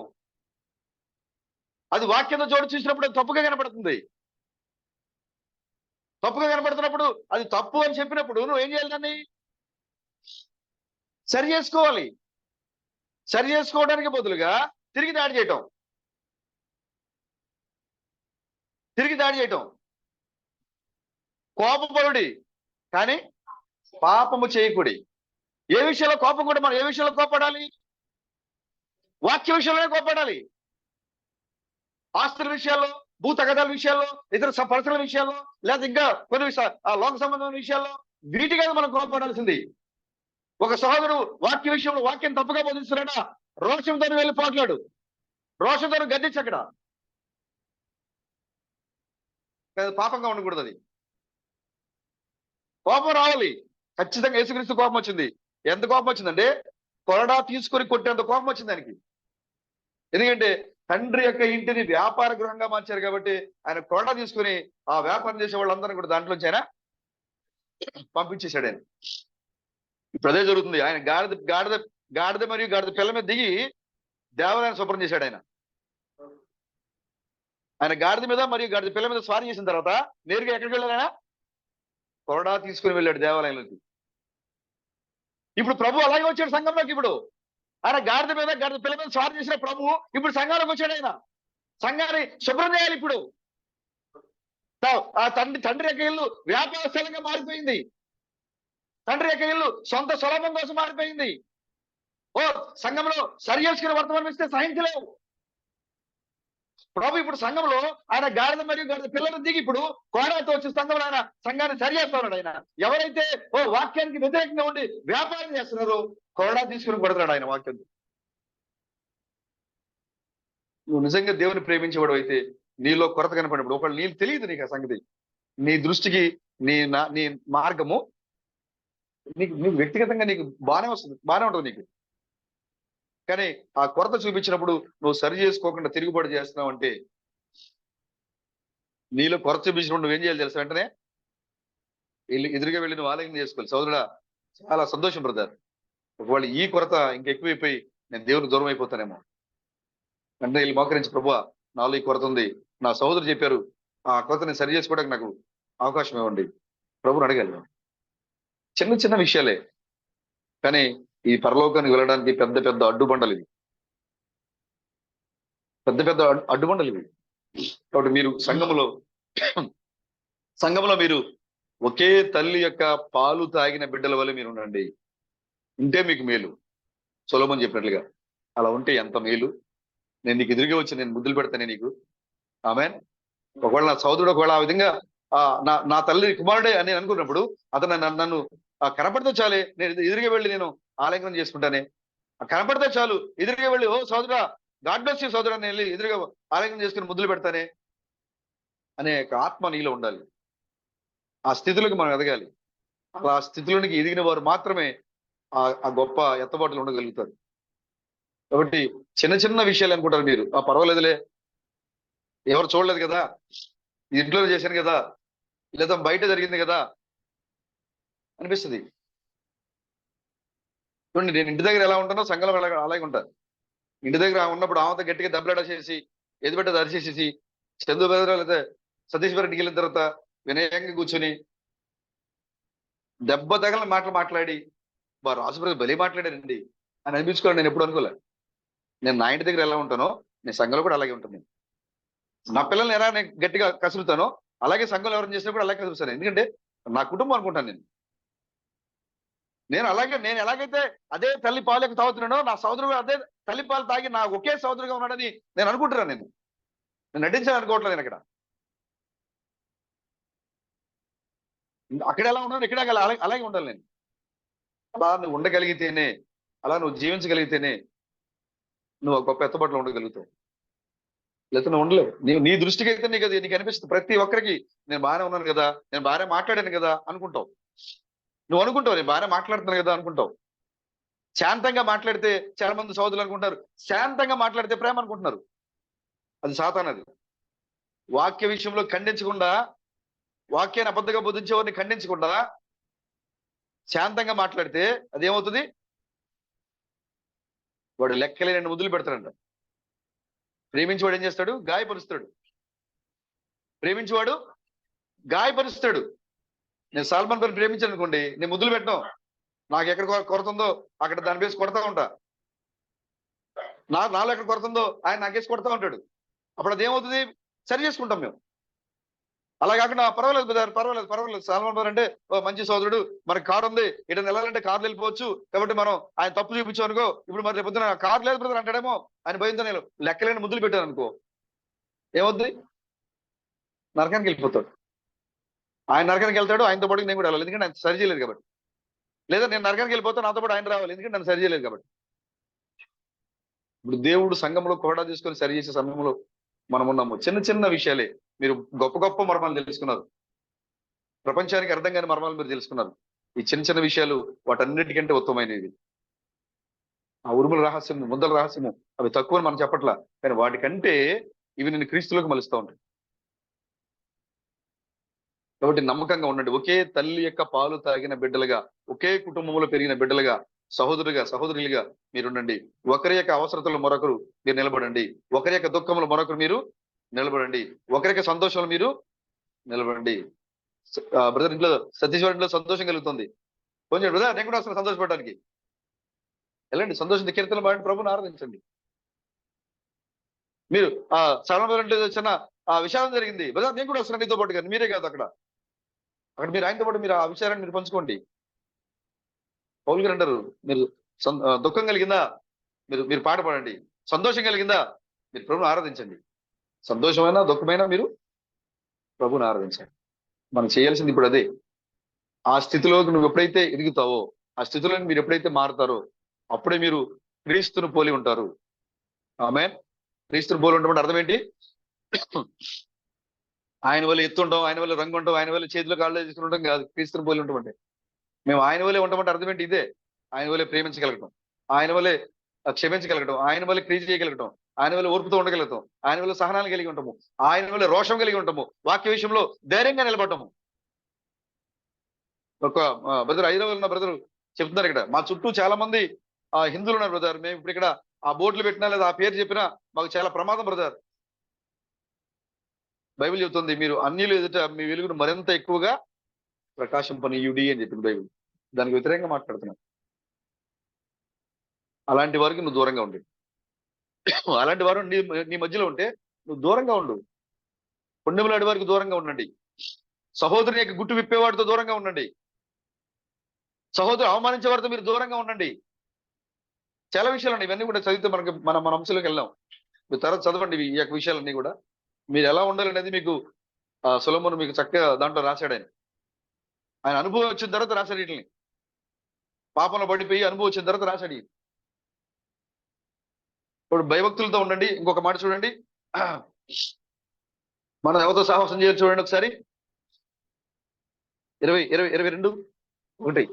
A: అది వాక్యంతో చోటు చూసినప్పుడు అది తప్పుగా కనపడుతుంది. తప్పుగా కనపడుతున్నప్పుడు, అది తప్పు అని చెప్పినప్పుడు నువ్వేం చేయాలి? దాన్ని సరి చేసుకోవాలి. సరి చేసుకోవడానికి బదులుగా తిరిగి దాడి చేయటం, తిరిగి దాడి చేయటం. కోపపడుడి కానీ పాపము చేయకుడి. ఏ విషయంలో కోపం కూడా, మనం ఏ విషయంలో కోపడాలి? వాక్య విషయంలోనే కోపడాలి. ఆస్తుల విషయాల్లో, భూ తగదాల విషయాల్లో, ఇతర పర్సనల్ విషయాల్లో, లేదా ఇంకా కొన్ని లోక సంబంధమైన విషయాల్లో, వీటి మీద మనం కోపడాల్సింది. ఒక సహోదరు వాక్య విషయంలో వాక్యం తప్పుగా బోధిస్తున్నాడా, రోషంతో వెళ్ళి పోట్లాడు, రోషంతో గద్దించి అక్కడ. పాపంగా ఉండకూడదు అది. కోపం రావాలి. ఖచ్చితంగా యేసుక్రీస్తు కోపం వచ్చింది. ఎంత కోపం వచ్చిందంటే కొరడా తీసుకొని కొట్టేంత కోపం వచ్చింది దానికి. ఎందుకంటే తండ్రి యొక్క ఇంటిని వ్యాపార గృహంగా మార్చారు కాబట్టి ఆయన కొరడా తీసుకుని ఆ వ్యాపారం చేసే వాళ్ళందరినీ కూడా దాంట్లోంచి ఆయన పంపించేశాడు. ఆయన ఇప్పుడు అదే జరుగుతుంది. ఆయన గాడిద మరియు గాడిద పిల్ల మీద దిగి దేవాలయాన్ని శుభ్రం చేశాడు. ఆయన గాడిద మీద మరియు గాడిద పిల్ల మీద స్వారీ చేసిన తర్వాత నేరుగా ఎక్కడికి వెళ్ళాడు? ఆయన కొరడా తీసుకుని వెళ్ళాడు దేవాలయంలోకి. ఇప్పుడు ప్రభు అలాగే వచ్చాడు సంఘంలోకి. ఇప్పుడు ఆయన గాడిద మీద గాడిద పిల్ల మీద స్వారీ చేసిన ప్రభు ఇప్పుడు సంఘంలోకి వచ్చాడు. ఆయన సంఘాన్ని శుభ్రం చేయాలి. ఇప్పుడు ఆ తండ్రి యొక్క ఇల్లు వ్యాపార స్థలంగా మారిపోయింది. తండ్రి యొక్క ఇల్లు సొంత సులభం కోసం మారిపోయింది. సంఘంలో సరి చేసుకుని వర్తమానం ఇస్తే సహించలేవు. ప్రభు ఇప్పుడు సంఘంలో ఆయన గాడిద మరియు గాడిద పిల్లలు దిగి ఇప్పుడు కోడాతో వచ్చి సంఘంలో ఆయన సంఘాన్ని సరి చేస్తున్నాడు. ఆయన ఎవరైతే వాక్యానికి వ్యతిరేకంగా ఉండి వ్యాపారం చేస్తున్నారో కోడా తీసుకుని కొడతాడు ఆయన వాక్యం. నువ్వు నిజంగా దేవుని ప్రేమించేవాడు అయితే నీలో కొరత కనపడినప్పుడు, ఒకళ్ళు నీళ్ళు తెలియదు నీకు ఆ సంగతి, నీ దృష్టికి నీ మార్గము నీకు వ్యక్తిగతంగా నీకు బాగానే వస్తుంది, బాగానే ఉంటుంది నీకు. కానీ ఆ కొరత చూపించినప్పుడు నువ్వు సరి చేసుకోకుండా తిరుగుబాటు చేస్తున్నావు అంటే, నీలో కొరత చూపించినప్పుడు నువ్వేం చేయాలి తెలుసా? వెంటనే ఎదురుగా వెళ్ళి నువ్వు ఆలయం చేసుకోవాలి. సోదరుడా, చాలా సంతోషం బ్రదర్. ఒకవేళ ఈ కొరత ఇంకెక్కువైపోయి నేను దేవునికి దూరం అయిపోతానేమో అంటే వీళ్ళు మోకరించి, ప్రభువా నాలో ఈ కొరత ఉంది, నా సోదరుడు చెప్పారు, ఆ కొరతని సరి చేసుకోవడానికి నాకు అవకాశం ఇవ్వండి, ప్రభుని అడగాలి. చిన్న చిన్న విషయాలే, కానీ ఈ పరలోకానికి వెళ్ళడానికి పెద్ద పెద్ద అడ్డుబండలు ఇవి, పెద్ద పెద్ద అడ్డుబండలు ఇవి. కాబట్టి మీరు సంఘములో మీరు ఒకే తల్లి యొక్క పాలు తాగిన బిడ్డల వల్ల మీరు ఉండండి. ఉంటే మీకు మేలు. సొలొమోను చెప్పినట్లుగా అలా ఉంటే ఎంత మేలు. నేను నీకు ఎదురుగా వచ్చి నేను ముద్దులు పెడతానే నీకు. ఆమేన్. ఒకవేళ నా సోదరుడు ఒకవేళ ఆ విధంగా నా తల్లి కుమారుడే అని నేను అనుకున్నప్పుడు అతను నన్ను కనపడితే చాలే, నేను ఎదురుగా వెళ్ళి నేను ఆలింగనం చేసుకుంటానే. కనపడితే చాలు ఎదురుగా వెళ్ళి, ఓ సోదరా గాడ్ బ్లెస్ యు సోదరా అని వెళ్ళి ఎదురుగా ఆలింగనం చేసుకుని ముద్దులు పెడతానే అనే ఆత్మ నీలో ఉండాలి. ఆ స్థితిలోకి మనం ఎదగాలి. అలా ఆ స్థితిలోనికి ఎదిగిన వారు మాత్రమే ఆ గొప్ప ఎత్తబాటులు ఉండగలుగుతారు. కాబట్టి చిన్న చిన్న విషయాలు అనుకుంటారు మీరు, ఆ పర్వాలేదులే, ఎవరు చూడలేదు కదా, ఇంట్లో చేశాను కదా, లేదా బయట జరిగింది కదా అనిపిస్తుంది. చూడండి, నేను ఇంటి దగ్గర ఎలా ఉంటానో సంఘంలో అలాగే ఉంటాను. ఇంటి దగ్గర ఉన్నప్పుడు ఆమెతో గట్టిగా దెబ్బలాట చేసి, ఎదుబెట్ట అరిచేసేసి, చందు బెదరా లేదా సతీష్ గారి ఇంటికి వెళ్ళిన తర్వాత వినయంగా కూర్చొని దెబ్బ తగలని మాటలు మాట్లాడి, వారు రాజుబ్రదర్ బలి మాట్లాడారండి అని అనిపించుకోవాలి. నేను ఎప్పుడు అనుకోలే. నేను నా ఇంటి దగ్గర ఎలా ఉంటానో నేను సంఘంలో కూడా అలాగే ఉంటాను. నా పిల్లల్ని ఎలా నేను గట్టిగా కసురుతానో అలాగే సంఘంలో ఎవరిని చేసినా కూడా అలాగే కసురుతాను. ఎందుకంటే నా కుటుంబం అనుకుంటాను నేను. నేను ఎలాగైతే అదే తల్లి పాలు యొక్క తాగుతున్నానో, నా సోదరుడు అదే తల్లి పాలు తాగి నా ఒకే సోదరుగా ఉన్నాడని నేను అనుకుంటున్నాను. నేను నటించాలని అనుకోవట్లేదు. నేను అక్కడ ఎలా ఉన్నాను, ఇక్కడ అలాగే ఉండాలి. నేను అలా నువ్వు ఉండగలిగితేనే, అలా నువ్వు జీవించగలిగితేనే నువ్వు ఒక గొప్ప ఎత్తబాటులో ఉండగలుగుతావు. లేకపోతే నువ్వు ఉండలేవు. నీ దృష్టికి అయితే నీకు అనిపిస్తుంది. ప్రతి ఒక్కరికి నేను బాగానే ఉన్నాను కదా, నేను బాగానే మాట్లాడాను కదా అనుకుంటావు. నువ్వు అనుకుంటావు నేను బాగానే మాట్లాడుతున్నాను కదా అనుకుంటావు. శాంతంగా మాట్లాడితే చాలా మంది సోదరులు అనుకుంటారు, శాంతంగా మాట్లాడితే ప్రేమ అనుకుంటున్నారు. అది సాతానది. వాక్య విషయంలో ఖండించకుండా, వాక్యాన్ని అబద్ధంగా బోధించేవారిని ఖండించకుండా శాంతంగా మాట్లాడితే అదేమవుతుంది? వాడు లెక్కలేని ముద్దులు పెడతాడంట. ప్రేమించేవాడు ఏం చేస్తాడు? గాయపరుస్తాడు. ప్రేమించేవాడు గాయపరుస్తాడు. నేను సల్మాన్ ఖాన్ ప్రేమించాను అనుకోండి, నేను ముద్దులు పెట్టను. నాకు ఎక్కడ కొరత ఉందో అక్కడ దాని బేసి కొడతా ఉంటా. నాలో ఎక్కడ కొరత ఉందో ఆయన నాకేసి కొడతా ఉంటాడు. అప్పుడు అదేమవుతుంది? సరి చేసుకుంటాం మేము. అలా కాకుండా పర్వాలేదు బ్రదర్, పర్వాలేదు సల్మాన్ ఖాన్ అంటే ఓ మంచి సోదరుడు, మనకి కారు ఉంది, ఇటు వెళ్ళాలంటే కార్లు వెళ్ళిపోవచ్చు, కాబట్టి మనం ఆయన తప్పు చూపించాం అనుకో, ఇప్పుడు మరి రేపు కారు లేదు బ్రదర్ అంటాడేమో ఆయన భయంతో నేను లెక్కలేని ముద్దులు పెట్టాను అనుకో, ఏమవుద్ది? నరకానికి వెళ్ళిపోతాడు. ఆయన నరకానికి వెళ్తాడు, ఆయనతో పాటు నేను కూడా వెళ్ళాలి, ఎందుకంటే ఆయన సరి చేయలేదు కాబట్టి. లేదా నేను నరకానికి వెళ్ళిపోతాను, నాతో పాటు ఆయన రావాలి, ఎందుకంటే నన్ను సరి చేయలేదు కాబట్టి. ఇప్పుడు దేవుడు సంఘంలో కోడా తీసుకొని సరి చేసే సమయంలో మనం ఉన్నాము. చిన్న చిన్న విషయాలే మీరు గొప్ప గొప్ప మర్మాలు తెలుసుకున్నారు. ప్రపంచానికి అర్థం కాని మర్మాలు మీరు తెలుసుకున్నారు. ఈ చిన్న చిన్న విషయాలు వాటన్నిటికంటే ఉత్తమమైనవి. ఆ ఉరుముల రహస్యము, ముద్దల రహస్యము అవి తక్కువ మనం చెప్పట్లా, కానీ వాటికంటే ఇవి నేను క్రీస్తులోకి మలుస్తూ ఉంటాయి. కాబట్టి నమ్మకంగా ఉండండి. ఒకే తల్లి యొక్క పాలు తాగిన బిడ్డలుగా, ఒకే కుటుంబంలో పెరిగిన బిడ్డలుగా, సహోదరులుగా మీరుండండి. ఒకరి యొక్క అవసరతలు మరొకరు మీరు నిలబడండి. ఒకరి యొక్క దుఃఖములు మరొకరు మీరు నిలబడండి. ఒకరి యొక్క సంతోషాలు మీరు నిలబడండి. బ్రదర్ ఇంట్లో సతీష్ ఇంట్లో సంతోషం కలుగుతుంది, కొంచెం బ్రదర్ నేను కూడా వస్తాను సంతోషపడడానికి. వెళ్ళండి, సంతోషం కీర్తనలు పాడండి, ప్రభుని ఆరాధించండి. మీరు సరళ చిన్న విషాదం జరిగింది, బ్రదర్ నేను కూడా వస్తున్నాను నీతో పాటు, కానీ మీరే కాదు అక్కడ మీరు ఆయనతో పాటు మీరు ఆ విషయాన్ని మీరు పంచుకోండి. పౌలు గారు అంటారు, మీరు దుఃఖం కలిగిందా మీరు మీరు పాట పాడండి, సంతోషం కలిగిందా మీరు ప్రభుని ఆరాధించండి. సంతోషమైనా దుఃఖమైనా మీరు ప్రభుని ఆరాధించండి. మనం చేయాల్సింది ఇప్పుడు అదే. ఆ స్థితిలోకి నువ్వు ఎప్పుడైతే ఎదుగుతావో, ఆ స్థితిలో మీరు ఎప్పుడైతే మారుతారో అప్పుడే మీరు క్రీస్తును పోలి ఉంటారు. ఆమేన్. క్రీస్తును పోలి ఉండడం అర్థం ఏంటి? ఆయన వల్ల ఎత్తుంటాం, ఆయన వల్ల రంగు ఉంటాం, ఆయన వల్ల చేతిలో కాళ్ళు తీసుకుని ఉండడం కాదు క్రీస్తుని పోలి ఉంటాం అంటే. మేము ఆయన వల్లే ఉంటామంటే అర్థం ఏంటి? ఇదే. ఆయన వల్లే ప్రేమించగలగటం, ఆయన వల్లే క్షమించగలగటం, ఆయన వల్లే క్రియ చేయగలగటం, ఆయన వల్ల ఓర్పుతో ఉండగలుగుతాం, ఆయన వల్ల సహనాలు కలిగి ఉంటాము, ఆయన వల్ల రోషం కలిగి ఉంటాము, వాక్య విషయంలో ధైర్యంగా నిలబడటము. ఒక బ్రదర్ హైదరాబాద్ ఉన్న బ్రదర్ చెప్తున్నారు, ఇక్కడ మా చుట్టూ చాలా మంది హిందువులు ఉన్నారు బ్రదర్, మేము ఇప్పుడు ఇక్కడ ఆ బోర్డులు పెట్టినా లేదా ఆ పేరు చెప్పినా మాకు చాలా ప్రమాదం బ్రదర్. బైబిల్ చెబుతుంది, మీరు అన్యులు ఎదుట మీ వెలుగును మరింత ఎక్కువగా ప్రకాశింపనీయుడి అని చెప్పింది బైబిల్. దానికి వ్యతిరేకంగా మాట్లాడుతున్నాం. అలాంటి వారికి నువ్వు దూరంగా ఉండి, అలాంటి వారు నీ మధ్యలో ఉంటే నువ్వు దూరంగా ఉండు. పుణ్యములాంటి వారికి దూరంగా ఉండండి. సహోదరుని యొక్క గుట్టు విప్పేవాడితో దూరంగా ఉండండి. సహోదరు అవమానించే వారితో మీరు దూరంగా ఉండండి. చాలా విషయాలు ఉన్నాయి, ఇవన్నీ కూడా చదివితే మన అంశంలోకి వెళ్ళాం. మీరు తర్వాత చదవండి ఈ యొక్క విషయాలన్నీ కూడా. మీరు ఎలా ఉండాలనేది మీకు సొలొమోను మీకు చక్కగా దాంట్లో రాశాడు. ఆయన అనుభవం వచ్చిన తర్వాత రాశాడు వీటిని. పాపంలో పడిపోయి అనుభవం వచ్చిన తర్వాత రాశాడు. ఇప్పుడు భయభక్తులతో ఉండండి. ఇంకొక మాట చూడండి, మనం ఎవరితో సాహసం చేయాలి చూడండి ఒకసారి. 22:1.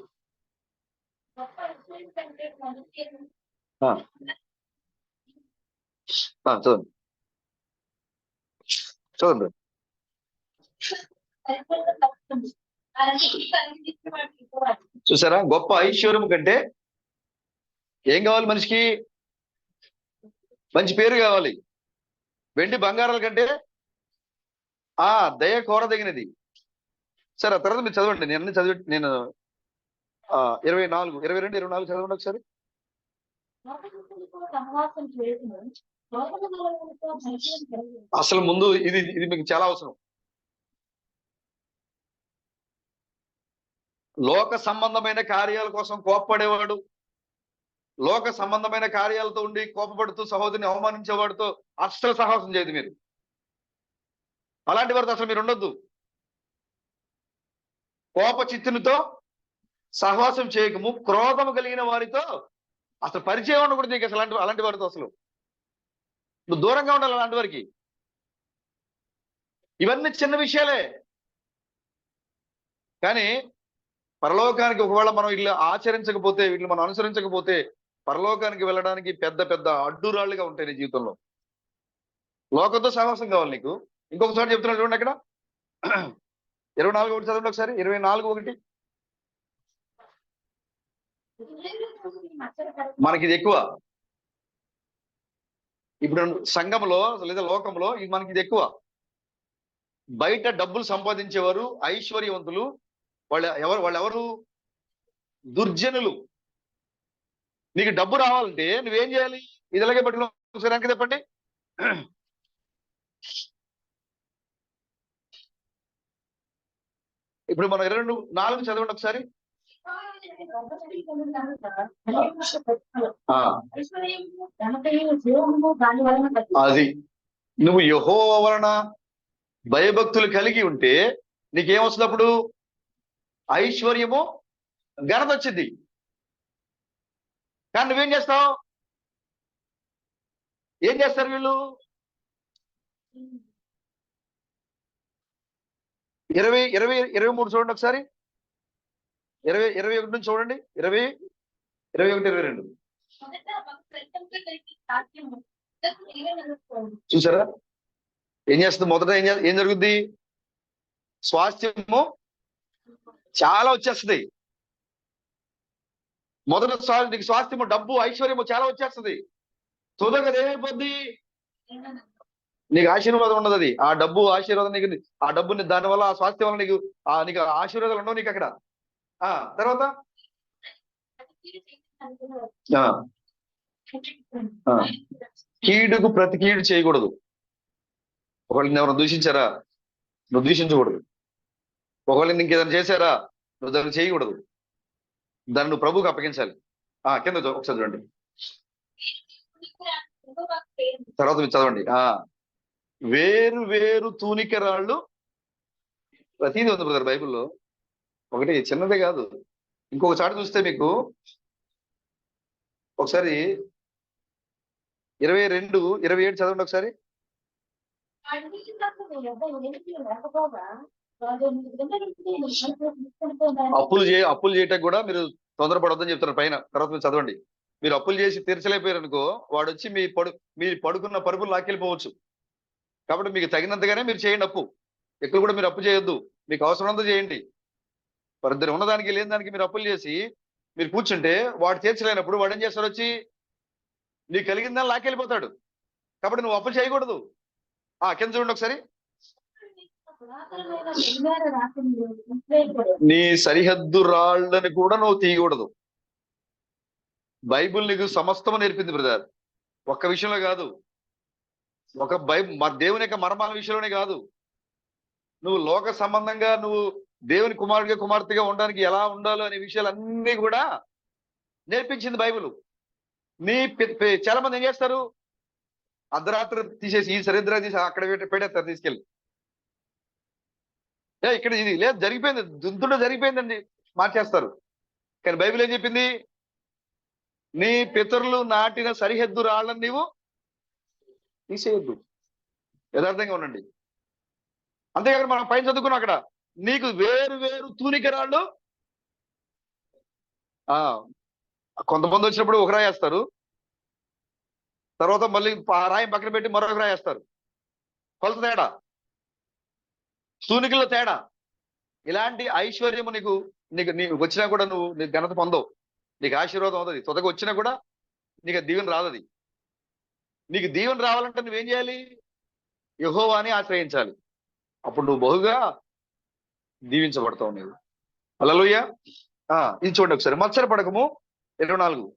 A: చదవండి చదవండి. చూసారా, గొప్ప ఐశ్వర్యం కంటే ఏం కావాలి మనిషికి? మంచి పేరు కావాలి. వెండి బంగారాల కంటే దయ కోరదగినది. సరే, ఆ తర్వాత మీరు చదవండి. నేను అన్ని చదివి నేను 24, 22, 24 చదవండి ఒకసారి. అసలు ముందు ఇది ఇది మీకు చాలా అవసరం. లోక సంబంధమైన కార్యాల కోసం కోప్పడేవాడు, లోక సంబంధమైన కార్యాలతో ఉండి కోపపడుతూ సహోదరిని అవమానించేవాడితో అస్సలు సహవాసం చేయదు మీరు. అలాంటి వారితో అసలు మీరు ఉండొద్దు. కోప చిత్తునితో సహవాసం చేయకము, క్రోధము కలిగిన వారితో అసలు పరిచయం ఉండకూడదు నీకు. అసలు అలాంటి వారితో అసలు నువ్వు దూరంగా ఉండాలి అలాంటి వారికి. ఇవన్నీ చిన్న విషయాలే, కానీ పరలోకానికి ఒకవేళ మనం వీళ్ళు ఆచరించకపోతే, వీళ్ళు మనం అనుసరించకపోతే పరలోకానికి వెళ్ళడానికి పెద్ద పెద్ద అడ్డురాళ్ళుగా ఉంటాయి నీ జీవితంలో. లోకంతో సహవాసం కావాలి నీకు. ఇంకొకసారి చెప్తున్నాడు చూడండి అక్కడ 24 చదవండి ఒకసారి. 24:1. మనకి ఇది ఎక్కువ. ఇప్పుడు సంఘంలో లేదా లోకంలో ఇది మనకి ఇది ఎక్కువ. బయట డబ్బులు సంపాదించేవారు ఐశ్వర్యవంతులు, వాళ్ళెవరు? దుర్జనులు. నీకు డబ్బు రావాలంటే నువ్వేం చేయాలి? ఇది ఎలాగే పట్టుకుని ఒకసారి వెనక్కి చెప్పండి. ఇప్పుడు మనం 24 చదవండి ఒకసారి. అది నువ్వు యెహోవా వలన భయభక్తులు కలిగి ఉంటే నీకేమొస్తుంది? అప్పుడు ఐశ్వర్యము, ఘనత వచ్చింది. కానీ నువ్వేం చేస్తావు? ఏం చేస్తారు వీళ్ళు? 23 చూడండి ఒకసారి. 21 నుంచి చూడండి. 20, 21, 22 చూసారా ఏం చేస్తుంది? మొదట ఏం జరుగుద్ది? స్వాస్థ్యము చాలా వచ్చేస్తుంది. మొదట నీకు స్వాస్థ్యము, డబ్బు, ఐశ్వర్యము చాలా వచ్చేస్తుంది. చూడగా ఏమైపోద్ది? నీకు ఆశీర్వాదం ఉండదు. అది ఆ డబ్బు ఆశీర్వాదం నీకు, ఆ డబ్బుని దానివల్ల ఆ స్వాస్థ్యం వల్ల నీకు నీకు ఆశీర్వాదాలు ఉండవు నీకు అక్కడ. తర్వాత కీడుకు ప్రతి కీడు చేయకూడదు. ఒకవేళ ఎవరు దూషించారా, నువ్వు దూషించకూడదు. ఒకవేళ ఇంకేదైనా చేశారా, నువ్వు దాన్ని చేయకూడదు. దాన్ని నువ్వు ప్రభువుకి అప్పగించాలి. కింద ఒకసారి చూడండి. తర్వాత మీరు చదవండి. వేరు వేరు తూనిక రాళ్ళు, ప్రతిదీ ఉంది బ్రదర్ బైబిల్లో. ఒకటి చిన్నదే కాదు. ఇంకొక చాటు చూస్తే మీకు ఒకసారి 22, 27 చదవండి ఒకసారి. అప్పులు చేయటం కూడా మీరు తొందరపడొద్దని చెప్తున్నారు పైన. తర్వాత మీరు చదవండి. మీరు అప్పులు చేసి తీర్చలేకపోయారు అనుకో, వాడు వచ్చి మీరు పడుకున్న పరుపులు లాక్కెళ్ళిపోవచ్చు. కాబట్టి మీకు తగినంతగానే మీరు చేయండి అప్పు. ఎక్కడ కూడా మీరు అప్పు చేయొద్దు. మీకు అవసరమంతా చేయండి. వారిద్దరు ఉన్నదానికి లేని దానికి మీరు అప్పులు చేసి మీరు కూర్చుంటే వాడు తీర్చలేనప్పుడు వాడు ఏం చేస్తాడు? వచ్చి నీకు కలిగిందని లాక్కెళ్ళిపోతాడు. కాబట్టి నువ్వు అప్పులు చేయకూడదు. కింద చూడండి ఒకసారి. నీ సరిహద్దు రాళ్ళని కూడా నువ్వు తీయకూడదు. బైబుల్ నీకు సమస్తము నేర్పింది బ్రదర్. ఒక్క విషయంలో కాదు, దేవుని యొక్క మర్మాల విషయంలోనే కాదు, నువ్వు లోక సంబంధంగా నువ్వు దేవుని కుమారుడిగా కుమార్తెగా ఉండడానికి ఎలా ఉండాలో అనే విషయాలన్నీ కూడా నేర్పించింది బైబుల్. చాలా మంది ఏం చేస్తారు? అర్ధరాత్రి తీసేసి ఈ సరిద్ర తీసి అక్కడ పెట్టేస్తారు తీసుకెళ్ళి. ఇక్కడ ఇది లేదు, జరిగిపోయింది, దుంతుడు జరిగిపోయిందండి మార్చేస్తారు. కానీ బైబిల్ ఏం చెప్పింది? నీ పితరులు నాటిన సరిహద్దు రాళ్ళని నీవు తీసేయద్దు. యథార్థంగా ఉండండి. అంతేకాదు మనం పైన చదువుకున్నాం అక్కడ, నీకు వేరు వేరు తూనిక రాళ్ళు. కొంతమంది వచ్చినప్పుడు ఒక రాయి వేస్తారు, తర్వాత మళ్ళీ ఆ రాయి పక్కన పెట్టి మరొక రాయి వేస్తారు. కొలత తేడా, సూనికిలో తేడా. ఇలాంటి ఐశ్వర్యము నీకు వచ్చినా కూడా నువ్వు నీకు ఘనత పొందవు, నీకు ఆశీర్వాదం అవుతుంది. తుదకు వచ్చినా కూడా నీకు దీవెన రాదది. నీకు దీవెన రావాలంటే నువ్వేం చేయాలి? యెహోవాని ఆశ్రయించాలి. అప్పుడు నువ్వు బహుగా దీవించబడతావు. నీవు హల్లెలూయా. ఇది చూడండి ఒకసారి, మత్సర పడకము 24.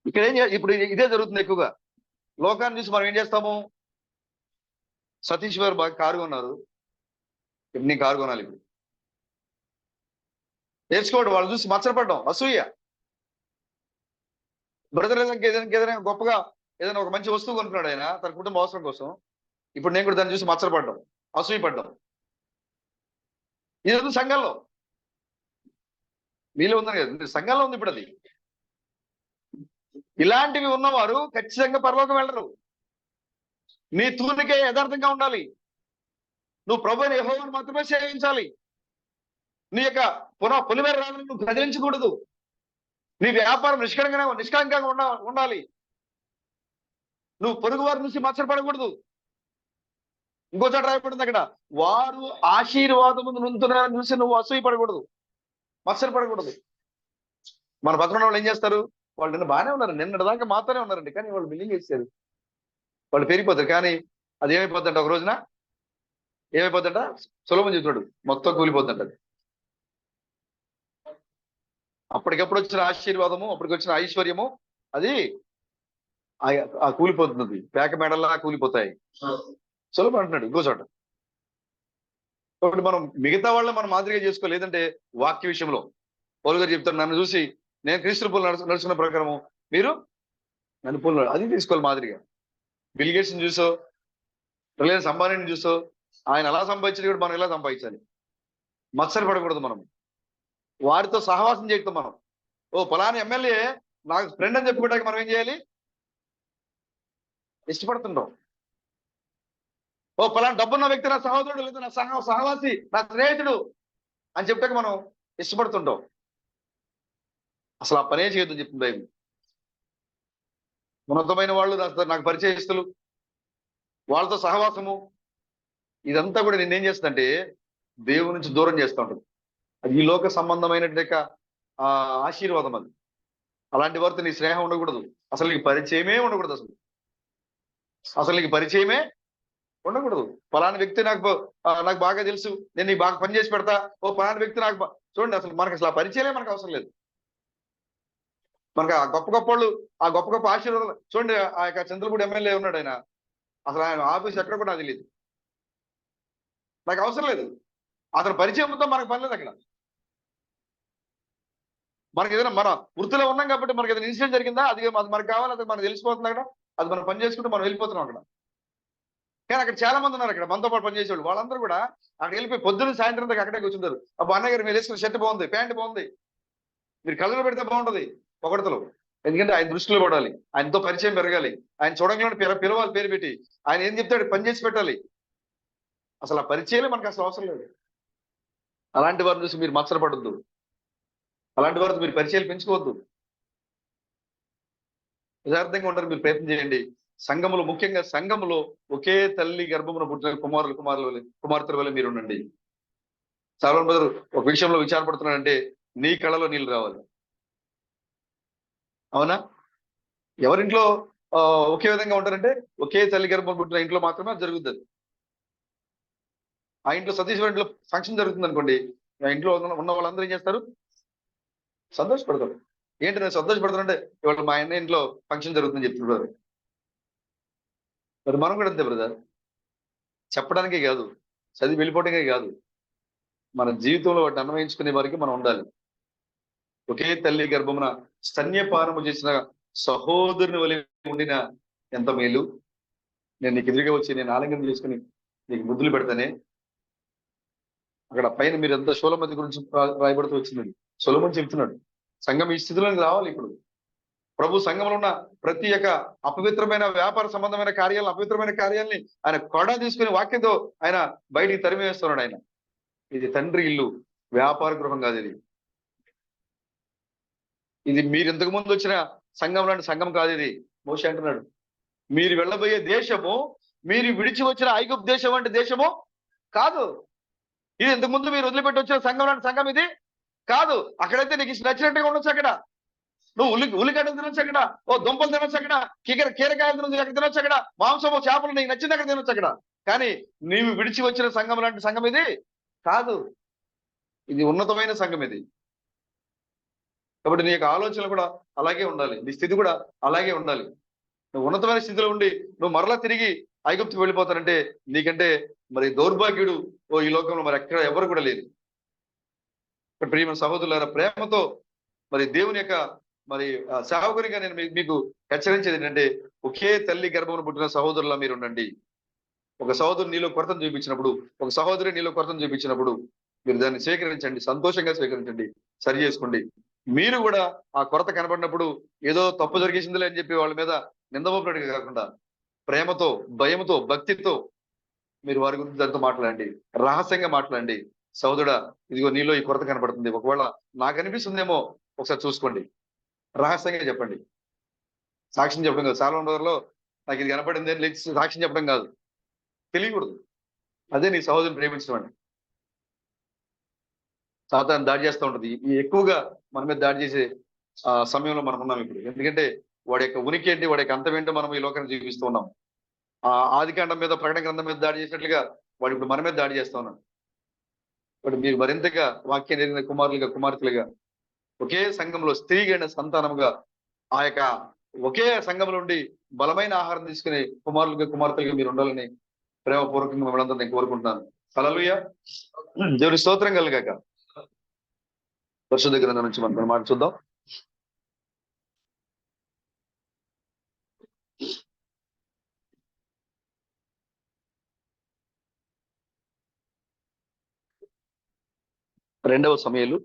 A: ఇక్కడ ఇప్పుడు ఇదే జరుగుతుంది ఎక్కువగా. లోకాన్ని చూసి మనం ఏం చేస్తాము? సతీష్ గారు బాగా కారు కొన్నారు, ఇప్పుడు నీ కారు కొనాలి. ఇప్పుడు నేర్చుకోవడం, వాళ్ళు చూసి మత్సరపడడం, అసూయ. బ్రదర్ ఏదైనా గొప్పగా ఏదైనా ఒక మంచి వస్తువు కొనుక్కున్నాడు ఆయన తన కుటుంబ అవసరం కోసం. ఇప్పుడు నేను కూడా దాన్ని చూసి మత్సరపడ్డం, అసూయపడ్డం. ఇది సంఘంలో మీలో ఉందని కదా, సంఘంలో ఉంది ఇప్పుడు అది. ఇలాంటివి ఉన్నవారు ఖచ్చితంగా పరలోకం వెళ్ళరు. నీ తూనికే యథార్థంగా ఉండాలి. నువ్వు ప్రభువైన యెహోవాను మాత్రమే సేవించాలి. నీ యొక్క పొలిమేర రాదని నువ్వు కదిలించకూడదు. నీ వ్యాపారం నిష్కలంకంగా ఉండాలి. నువ్వు పొరుగు వారి నుంచి మత్సరపడకూడదు. ఇంకోసారి రాయబడింది అక్కడ, వారు ఆశీర్వాదము నొందుతున్నారని చూసి నువ్వు అసూయపడకూడదు, మత్సరపడకూడదు. మన పక్కన వాళ్ళు ఏం చేస్తారు? వాళ్ళు నిన్న బాగానే ఉన్నారు, నిన్నటిదాకా మాత్రమే ఉన్నారండి, కానీ వాళ్ళు బిల్లింగ్ చేశారు, వాళ్ళు పెరిగిపోతారు. కానీ అది ఏమైపోతుందంట, ఒక రోజున ఏమైపోతుందంట? సొలొమోను చెప్తున్నాడు, మొత్తం కూలిపోతుందంట. అప్పటికప్పుడు వచ్చిన ఆశీర్వాదము, అప్పటికి వచ్చిన ఐశ్వర్యము అది ఆ కూలిపోతుంది, పేక మెడల్లా కూలిపోతాయి. సొలొమోను అంటున్నాడు ఇంకో చోట. కాబట్టి మనం మిగతా వాళ్ళని మనం మాదిరిగా చేసుకోలేదంటే వాక్య విషయంలో పౌలు గారు చెప్తారు, నన్ను చూసి నేను క్రీస్తు పూలు నడుచుకున్న ప్రకారము మీరు నన్ను పూలు అది తీసుకోవాలి మాదిరిగా. బిల్ గేట్స్ చూసో, రిలయన్స్ అంబానీని చూసో, ఆయన ఎలా సంపాదించాలి కూడా మనం ఎలా సంపాదించాలి. మత్సర పడకూడదు. మనం వారితో సహవాసం చేయటం, మనం ఫలానా ఎమ్మెల్యే నాకు ఫ్రెండ్ అని చెప్పుకోవడానికి మనం ఏం చేయాలి? ఇష్టపడుతుంటాం. ఫలానా డబ్బున్న వ్యక్తి నా సహోదరుడు, లేదా నా సహవాసి, నా స్నేహితుడు అని చెప్తాక మనం ఇష్టపడుతుంటాం. అసలు ఆ పనే చేయొద్దని చెప్తుంది బైబిల్. ఉన్నతమైన వాళ్ళు, నాకు పరిచయస్తులు, వాళ్ళతో సహవాసము, ఇదంతా కూడా నిన్నేం చేస్తుందంటే దేవుడి నుంచి దూరం చేస్తూ ఉంటుంది. అది ఈ లోక సంబంధమైనటువంటి ఆశీర్వాదం. అది అలాంటి వారితో నీ స్నేహం ఉండకూడదు. అసలు నీకు పరిచయమే ఉండకూడదు. అసలు నీకు పరిచయమే ఉండకూడదు. ఫలానా వ్యక్తి నాకు బాగా తెలుసు, నేను నీకు బాగా పని చేసి పెడతా, ఫలానా వ్యక్తి నాకు చూడండి. అసలు మనకు అసలు ఆ పరిచయమే మనకు అవసరం లేదు. మనకు ఆ గొప్ప గొప్ప వాళ్ళు, ఆ గొప్ప గొప్ప ఆశీర్వాదాలు చూడండి. ఆ యొక్క చంద్రపూడి ఎమ్మెల్యే ఉన్నాడు, ఆయన అసలు ఆయన ఆఫీస్ ఎక్కడ కూడా నాకు తెలియదు, నాకు అవసరం లేదు. అతను పరిచయంతో మనకు పని లేదు. అక్కడ మనకి ఏదైనా మన వృత్తిలో ఉన్నాం కాబట్టి మనకి ఏదైనా ఇన్సిడెంట్ జరిగిందా, అది మనకు కావాలి, అది మనకు తెలిసిపోతుంది. అక్కడ అది మనం పని చేసుకుంటూ మనం వెళ్ళిపోతున్నాం అక్కడ. కానీ అక్కడ చాలా మంది ఉన్నారు, అక్కడ మనతో పాటు పనిచేసేవాళ్ళు. వాళ్ళందరూ కూడా అక్కడ వెళ్ళిపోయి పొద్దున్న సాయంత్రం దాకా అక్కడే కూర్చుంటారు. అబ్బా అన్నయ్య గారు మీరు వేసుకున్న షర్ట్ బాగుంది, ప్యాంట్ బాగుంది, మీరు కళ్ళలో పెడితే బాగుంటది పొగడతలు. ఎందుకంటే ఆయన దృష్టిలో పడాలి, ఆయనతో పరిచయం పెరగాలి, ఆయన చూడంగానే పిలవాలి, పేరు పెట్టి ఆయన ఏం చెప్తాడు పని చేసి పెట్టాలి. అసలు ఆ పరిచయాలే మనకు అసలు అవసరం లేదు. అలాంటి వారిని చూసి మీరు మత్సరపడద్దు, అలాంటి వారితో మీరు పరిచయాలు పెంచుకోవద్దు. యథార్థంగా ఉండరు మీరు ప్రయత్నం చేయండి. సంఘములో, ముఖ్యంగా సంఘములో ఒకే తల్లి గర్భమున పుట్టిన కుమార్తెల వల్ల మీరు ఉండండి. చాలా మంది ఒక విషయంలో విచారపడుతున్నాడంటే నీ కళలో నీళ్ళు రావాలి. అవునా? ఎవరింట్లో ఒకే విధంగా ఉంటారంటే ఒకే తల్లి గర్భం పుట్టిన ఇంట్లో మాత్రమే అది జరుగుతుంది. ఆ ఇంట్లో సతీష్ ఇంట్లో ఫంక్షన్ జరుగుతుంది అనుకోండి, ఆ ఇంట్లో ఉన్న వాళ్ళందరూ ఏం చేస్తారు? సంతోషపడతారు. ఏంటి నేను సంతోషపడతానంటే ఇవాళ మా ఆయన ఇంట్లో ఫంక్షన్ జరుగుతుందని చెప్తున్నారు. మరి మనం కూడా అంతే బ్రదర్, చెప్పడానికే కాదు, చదివి వెళ్ళిపోవడానికే కాదు, మన జీవితంలో వాటిని అన్వయించుకునే వారికి మనం ఉండాలి. ఒకే తల్లి గర్భమున స్తన్యపానము చేసిన సహోదరుని వలె ఉండిన ఎంత మేలు. నేను నీకు ఎదురుగా వచ్చి నేను ఆలింగనం చేసుకుని నీకు ముద్దులు పెడతానే. అక్కడ పైన మీరు ఎంత సొలొమోను గురించి రాయబడుతూ వచ్చింది. సొలొమోను చెప్తున్నాడు సంఘం ఈ స్థితిలోకి రావాలి. ఇప్పుడు ప్రభు సంఘంలో ఉన్న ప్రతి ఒక్క అపవిత్రమైన వ్యాపార సంబంధమైన కార్యాలను, అపవిత్రమైన కార్యాలని ఆయన కొడ తీసుకుని వాక్యంతో ఆయన బయటికి తరిమివేస్తున్నాడు. ఆయన ఇది తండ్రి ఇల్లు, వ్యాపార గృహం కాదు. ఇది ఇది మీరు ఇంతకు ముందు వచ్చిన సంఘం లాంటి సంఘం కాదు ఇది. మోషే అంటున్నాడు, మీరు వెళ్ళబోయే దేశము మీరు విడిచి వచ్చిన ఐగుప్తు దేశం అంటే దేశము కాదు. ఇది ఇంతకు ముందు మీరు వదిలిపెట్టి వచ్చిన సంఘం లాంటి సంఘం ఇది కాదు. అక్కడైతే నీకు నచ్చినట్టుగా ఉండొచ్చు. అక్కడ నువ్వు ఉల్లిగడ్డలు తినొచ్చు, అక్కడ ఓ దుంపలు తినొచ్చు, అక్కడ కీరకాయలు తినొచ్చు, అక్కడ తినొచ్చు, అక్కడ మాంసము చేపలు నీకు నచ్చింది అక్కడ తినొచ్చు. అక్కడ కానీ నీవు విడిచి వచ్చిన సంఘం లాంటి సంఘం ఇది కాదు. ఇది ఉన్నతమైన సంఘం ఇది. కాబట్టి నీ యొక్క ఆలోచనలు కూడా అలాగే ఉండాలి, నీ స్థితి కూడా అలాగే ఉండాలి. నువ్వు ఉన్నతమైన స్థితిలో ఉండి నువ్వు మరలా తిరిగి ఐగుప్తుకు వెళ్ళిపోతానంటే నీకంటే మరి దౌర్భాగ్యుడు ఈ లోకంలో మరి ఎక్కడ ఎవరు కూడా లేదు. ప్రియమైన సహోదరులారా, ప్రేమతో మరి దేవుని యొక్క మరి సేవకునిగా నేను మీకు హెచ్చరించేది ఏంటంటే, ఒకే తల్లి గర్భమును పుట్టిన సహోదరులా మీరు ఉండండి. ఒక సహోదరు నీలో కొరతను చూపించినప్పుడు, ఒక సహోదరి నీలో కొరతను చూపించినప్పుడు మీరు దాన్ని స్వీకరించండి, సంతోషంగా స్వీకరించండి, సరి చేసుకోండి. మీరు కూడా ఆ కొరత కనబడినప్పుడు ఏదో తప్పు జరిగేసిందిలే అని చెప్పి వాళ్ళ మీద నిందమోపినట్టుగా కాకుండా ప్రేమతో, భయంతో, భక్తితో మీరు వారి గురించి దాంతో మాట్లాడండి, రహస్యంగా మాట్లాడండి. సహోదరుడా, ఇదిగో నీలో ఈ కొరత కనబడుతుంది, ఒకవేళ నాకు అనిపిస్తుందేమో ఒకసారి చూసుకోండి, రహస్యంగా చెప్పండి. సాక్ష్యం చెప్పడం కాదు. చాలా ఉండలో నాకు ఇది కనపడింది అని సాక్ష్యం చెప్పడం కాదు, తెలియకూడదు. అదే నీ సహోదరుని ప్రేమించడం అండి. సాతాను దాడి చేస్తూ ఉంటది. ఈ ఎక్కువగా మన మీద దాడి చేసే సమయంలో మనం ఉన్నాం ఇప్పుడు. ఎందుకంటే వాడి యొక్క ఉనికి ఏంటి, వాడి యొక్క అంతం ఏంటో మనం ఈ లోకాన్ని జీవిస్తూ ఉన్నాం. ఆదికాండం మీద, ప్రకటన గ్రంథం మీద దాడి చేసినట్లుగా వాడు ఇప్పుడు మన మీద దాడి చేస్తూ ఉన్నాడు. వాడు మీరు మరింతగా వాక్యం ఎరిగిన కుమారులుగా, కుమార్తెలుగా, ఒకే సంఘంలో స్త్రీగైన సంతానముగా ఆ యొక్క ఒకే సంఘంలో ఉండి బలమైన ఆహారం తీసుకునే కుమారులుగా, కుమార్తెలుగా మీరు ఉండాలని ప్రేమపూర్వకంగా మిమ్మల్ని అందరూ నేను కోరుకుంటున్నాను. హల్లెలూయా. దేవుని స్తోత్రం కలుగాక. పరిశుద్ధ గ్రంథం నుంచి మనం మాట చూద్దాం. రెండవ సమయాలు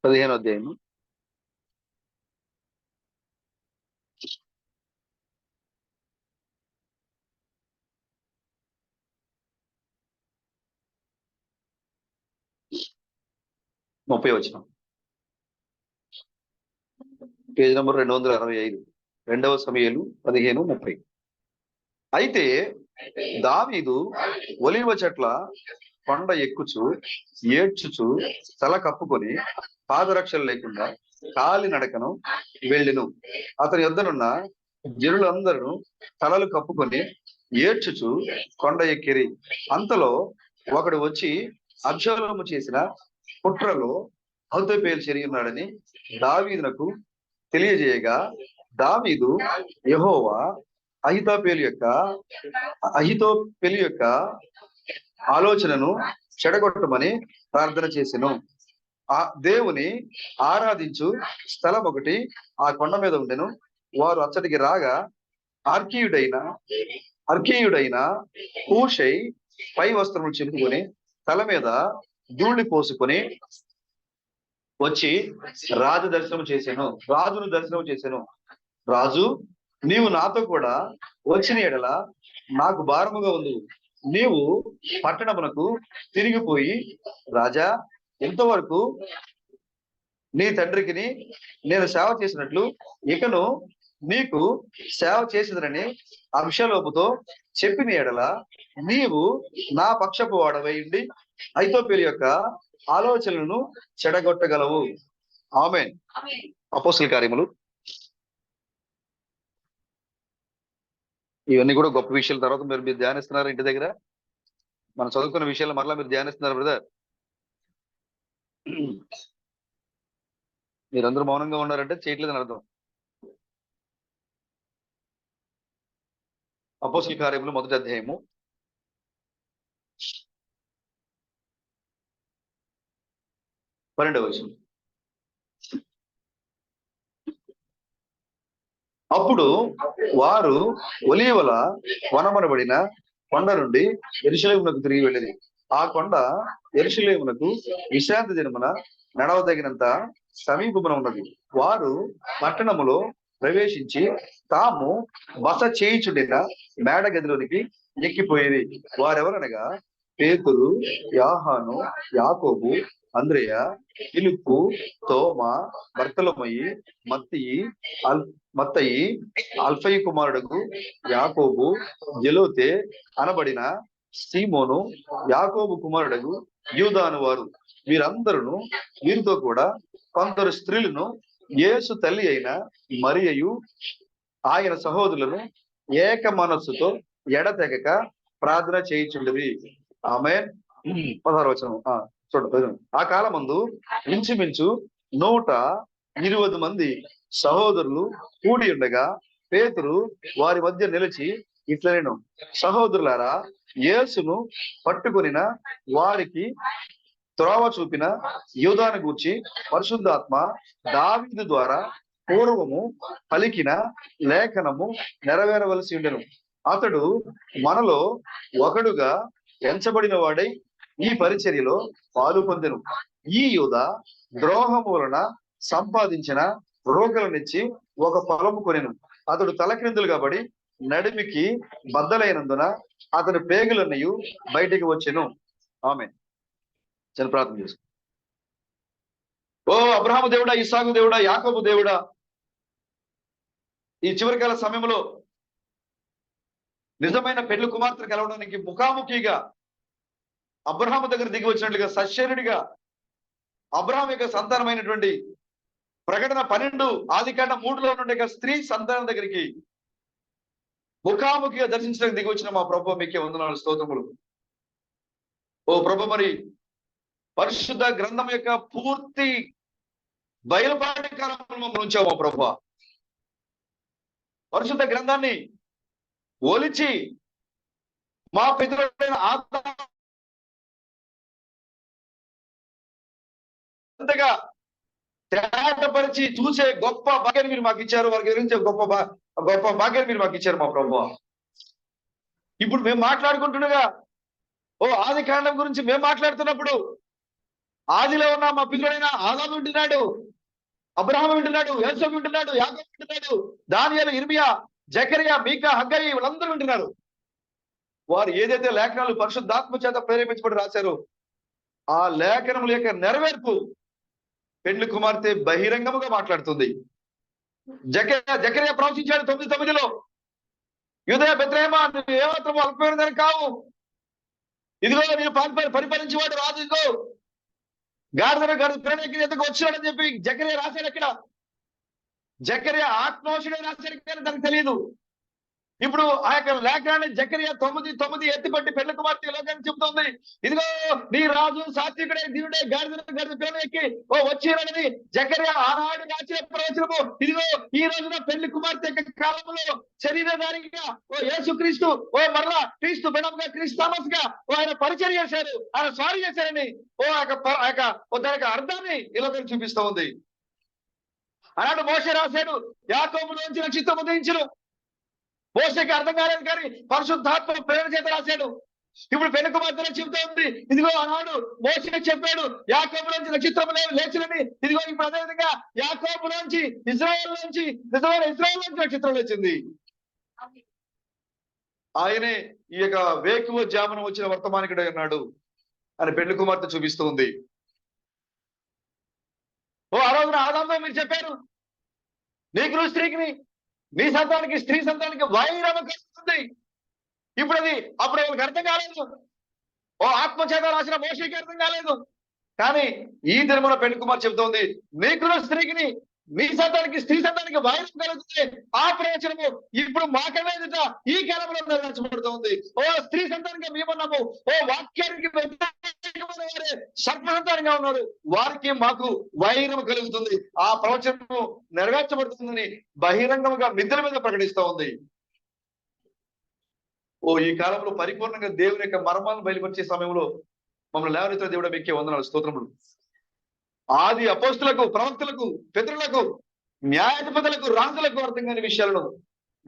A: 15వ అధ్యాయము 30వ వచనం, పేజ్ నంబర్ 265. 2వ సమయాలు 15:30. అయితే దావీదు ఒలీవ చెట్ల కొండ ఎక్కుచు ఏడ్చుచు తల కప్పుకొని పాదరక్షలు లేకుండా కాలి నడకను వెళ్ళెను. అతని యొద్దనున్న జనులందరూ తలలు కప్పుకొని ఏడ్చుచు కొండ ఎక్కిరి. అంతలో ఒకడు వచ్చి అబ్షాలోము చేసిన కుట్రలో అహీతోపెలు చేరి ఉన్నాడని దావీదునకు తెలియజేయగా, దావీదు యెహోవా అహీతోపెలు యొక్క ఆలోచనను చెడగొట్టమని ప్రార్థన చేసెను. ఆ దేవుని ఆరాధించు స్థలం ఒకటి ఆ కొండ మీద ఉండెను. వారు అచ్చటికి రాగా అర్కీయుడైన హూషై పై వస్త్రములు చింపుకొని తల మీద ధూళి పోసుకొని వచ్చి రాజును దర్శనం చేశాను. రాజు, నీవు నాతో కూడా వచ్చిన ఎడల నాకు భారముగా ఉంది. నీవు పట్టణమునకు తిరిగిపోయి, రాజా, ఇంతవరకు నీ తండ్రికి నేను సేవ చేసినట్లు ఇకను నీకు సేవ చేసేదనని అబ్షాలోముతో చెప్పిన ఎడల నీవు నా పక్షపు వాడవై ఉండి అహీతోపెలు యొక్క ఆలోచనలను చెడగొట్టగలవు. ఆమేన్. అపోస్తలుల కార్యములు. ఇవన్నీ కూడా గొప్ప విషయాల. తర్వాత మీరు ధ్యానిస్తున్నారు ఇంటి దగ్గర, మనం చదువుకున్న విషయాలు మరలా మీరు ధ్యానిస్తున్నారు బ్రదర్. మీరందరూ మౌనంగా ఉన్నారంటే చేయట్లేదని అర్థం. అపోస్తలుల కార్యములు 1వ అధ్యాయము 12వ వచనం. అప్పుడు వారు ఒలీవల వనమనబడిన కొండ నుండి యెరూషలేమునకు తిరిగి వెళ్ళింది. ఆ కొండ యెరూషలేమునకు విశ్రాంతి దినమున నడవదగినంత సమీపమున ఉన్నది. వారు పట్టణములో ప్రవేశించి తాము బస చేయుచుండిన మేడ గదిలోనికి ఎక్కిపోయేది. వారెవరనగా పేతురు, యోహాను, యాకోబు, అంద్రెయ, ఫిలిప్పు, తోమా, బర్తలొమయి, మత్తయి, అల్ఫయి కుమారుడుకు యాకోబు, జెలోతే అనబడిన సీమోను, యాకోబు కుమారుడుకు యూదాను వారు. వీరందరూ వీరితో కూడా కొందరు స్త్రీలను యేసు తల్లి అయిన మరియయు ఆయన సహోదరులను ఏక మనస్సుతో ఎడతెగక ప్రార్థన చేయుచుండేది. ఆమె 16వ వచనం చూడండి. ఆ కాలమందు ఇంచుమించు 120 మంది సహోదరులు కూడి ఉండగా పేతురు వారి మధ్య నిలిచి ఇట్లనేను, సహోదరులారా, యేసును పట్టుకొనిన వారికి త్రోవ చూపిన యూదాను గూర్చి పరిశుద్ధాత్మ దావీదు ద్వారా పూర్వము పలికిన లేఖనము నెరవేరవలసి ఉండెను. అతడు మనలో ఒకడుగా ఎంచబడిన వాడై ఈ పరిచర్యలో పాలు పొందెను. ఈ యూద ద్రోహము వలన సంపాదించిన రోగులనిచ్చి ఒక పొలము కొనెను. అతడు తలక్రిందులుగా పడి నడిమికి బద్దలైనందున అతని పేగులన్నయు బయటికి వచ్చెను. ఆమేన్. చిన్న ప్రార్థన చేసుకో. ఓ అబ్రహాము దేవుడా, ఇస్సాకు దేవుడా, యాకోబు దేవుడా, ఈ చివరికాల సమయంలో నిజమైన పెళ్లి కుమార్తె కలవడానికి ముఖాముఖిగా అబ్రహాము దగ్గర దిగి వచ్చినట్లుగా సశరీరుడిగా అబ్రహాం యొక్క సంతానమైనటువంటి ప్రకటన 12 ఆదికాండం 3లో నుండి స్త్రీ సంతానం దగ్గరికి ముఖాముఖిగా దర్శించడానికి దిగి వచ్చిన మా ప్రభు మీకే వందనాలు, స్తోత్రములు. ఓ ప్రభు, మరి పరిశుద్ధ గ్రంథం యొక్క పూర్తి బయలుపాటి కాలంలో మమ్మల్ని ఉంచావు మా ప్రభు. పరిశుద్ధ గ్రంథాన్ని ఒలిచి మా పితరులైన అంతగా తేటపరిచి చూసే గొప్ప భాగ్యాన్ని మీరు మాకు ఇచ్చారు. వారి గురించి గొప్ప భాగ్యాన్ని మీరు మాకు ఇచ్చారు మా ప్రభు. ఇప్పుడు మేము మాట్లాడుకుంటుండగా ఓ ఆది కాండం గురించి మేము మాట్లాడుతున్నప్పుడు ఆదిలో ఉన్న మా పితరుడైన ఆదాము వింటున్నాడు, అబ్రహాము వింటున్నాడు, యోసేపు వింటున్నాడు, యాకోబు వింటున్నాడు, దానియేలు, ఇర్మియా, జకరియా, మీకా, హగ్గయి వీళ్ళందరూ వింటున్నారు. వారు ఏదైతే లేఖనాలు పరిశుద్ధాత్మ చేత ప్రేరేపించబడి రాశారో ఆ లేఖనముల యొక్క నెరవేర్పు పెండ్లి కుమార్తె బహిరంగముగా మాట్లాడుతుంది. జకరియా ప్రవచించాడు 9:9లో, యూదయ బెత్లెహేమా, నువ్వు ఏమాత్రం అల్పమైన దానికి కావు, ఇదిగో నేను పరిపాలించేవాడు రాజు, ఇదిగో గాడిద ప్రేరణ ఎందుకు వచ్చాడని చెప్పి జకరియా రాశాడు. అక్కడ జకరియా ఆత్మోషుడే రాశాడు కానీ దానికి తెలియదు. ఇప్పుడు ఆ యొక్క లేఖనాన్ని జకరియా 9:9 ఎత్తిపట్టి పెళ్లి కుమార్తె లోకాన్ని చెబుతోంది, ఇదిగో నీ రాజు సాత్వికుడే, దేవుడే, గాడిద పేరు ఎక్కి ఓ వచ్చేయాలని జకరియా ఆనాడు రాసిన ప్రవచనము ఇదిగో ఈ రోజున పెళ్లి కుమార్తె యొక్క కాలంలో శరీరధారిగా ఓ యేసుక్రీస్తు, ఓ మరలా క్రీస్తు బిడముగా, క్రీస్తు థామస్ గా ఓ ఆయన పరిచయం చేశారు, ఆయన స్వారీ చేశారని దాని అర్థాన్ని ఈ లోకం చూపిస్తూ ఉంది. ఆనాడు మోషే రాశాడు, యాకోబులోంచి నక్షత్రం ఉదయించును. మోషేకి అర్థం కాలేదు కానీ పరిశుద్ధాత్మ ప్రేరణ చేత రాశాడు. ఇప్పుడు పెళ్లి కుమార్తె చెబుతా ఉంది, ఇదిగో ఆనాడు మోషే చెప్పాడు యాకోబులోంచి నక్షత్రం లేచునని, ఇదిగో ఇప్పుడు అదేవిధంగా యాకోబులోంచి ఇజ్రాయెల్ నుంచి నిజమైన ఇజ్రాయెల్ నుంచి నక్షత్రం లేచింది. ఆయనే ఈ యొక్క వేకువ జామున వచ్చిన వర్తమానికుడై ఉన్నాడు అని పెళ్లి కుమార్తె చూపిస్తూ ఉంది. ఓ ఆ రోజున ఆదాముతో మీరు చెప్పారు, నీకు స్త్రీకి, నీ సంతానికి స్త్రీ సంతానికి వైరం కలుగుతుంది. ఇప్పుడు అది అప్పుడు వాళ్ళకి అర్థం కాలేదు. ఓ ఆత్మచేత రాసిన మోషేకి అర్థం కాలేదు. కానీ ఈ దినమున పెళ్లి కుమార్ చెబుతోంది, నీకున్న స్త్రీకి, నీ సంతానికి స్త్రీ సంతానికి వైరం కలుగుతుంది. ఆ ప్రయోజనము ఇప్పుడు మాకనే ఈ కాలంలో నెరవేర్చబడుతోంది. ఓ స్త్రీ సంతానంగా మేమున్నాము, ఓ వాక్యానికి వ్యతిరేకమైన వారే సర్ప సంతానంగా ఉన్నారు, వారికి మాకు వైరం కలుగుతుంది. ఆ ప్రవచనము నెరవేర్చబడుతుందని బహిరంగంగా మిద్దెల మీద ప్రకటిస్తూ ఉంది. ఓ ఈ కాలంలో పరిపూర్ణంగా దేవుని యొక్క మర్మాలను బయలుపరిచే సమయంలో మమ్మల్ని లేవనెత్తిన దేవుడు మీకే వందనాలు, స్తోత్రములు. ఆది అపోస్తులకు, ప్రవక్తలకు, పితరులకు న్యాయాధిపతులకు రాజులకు అర్థం కాని విషయాలను,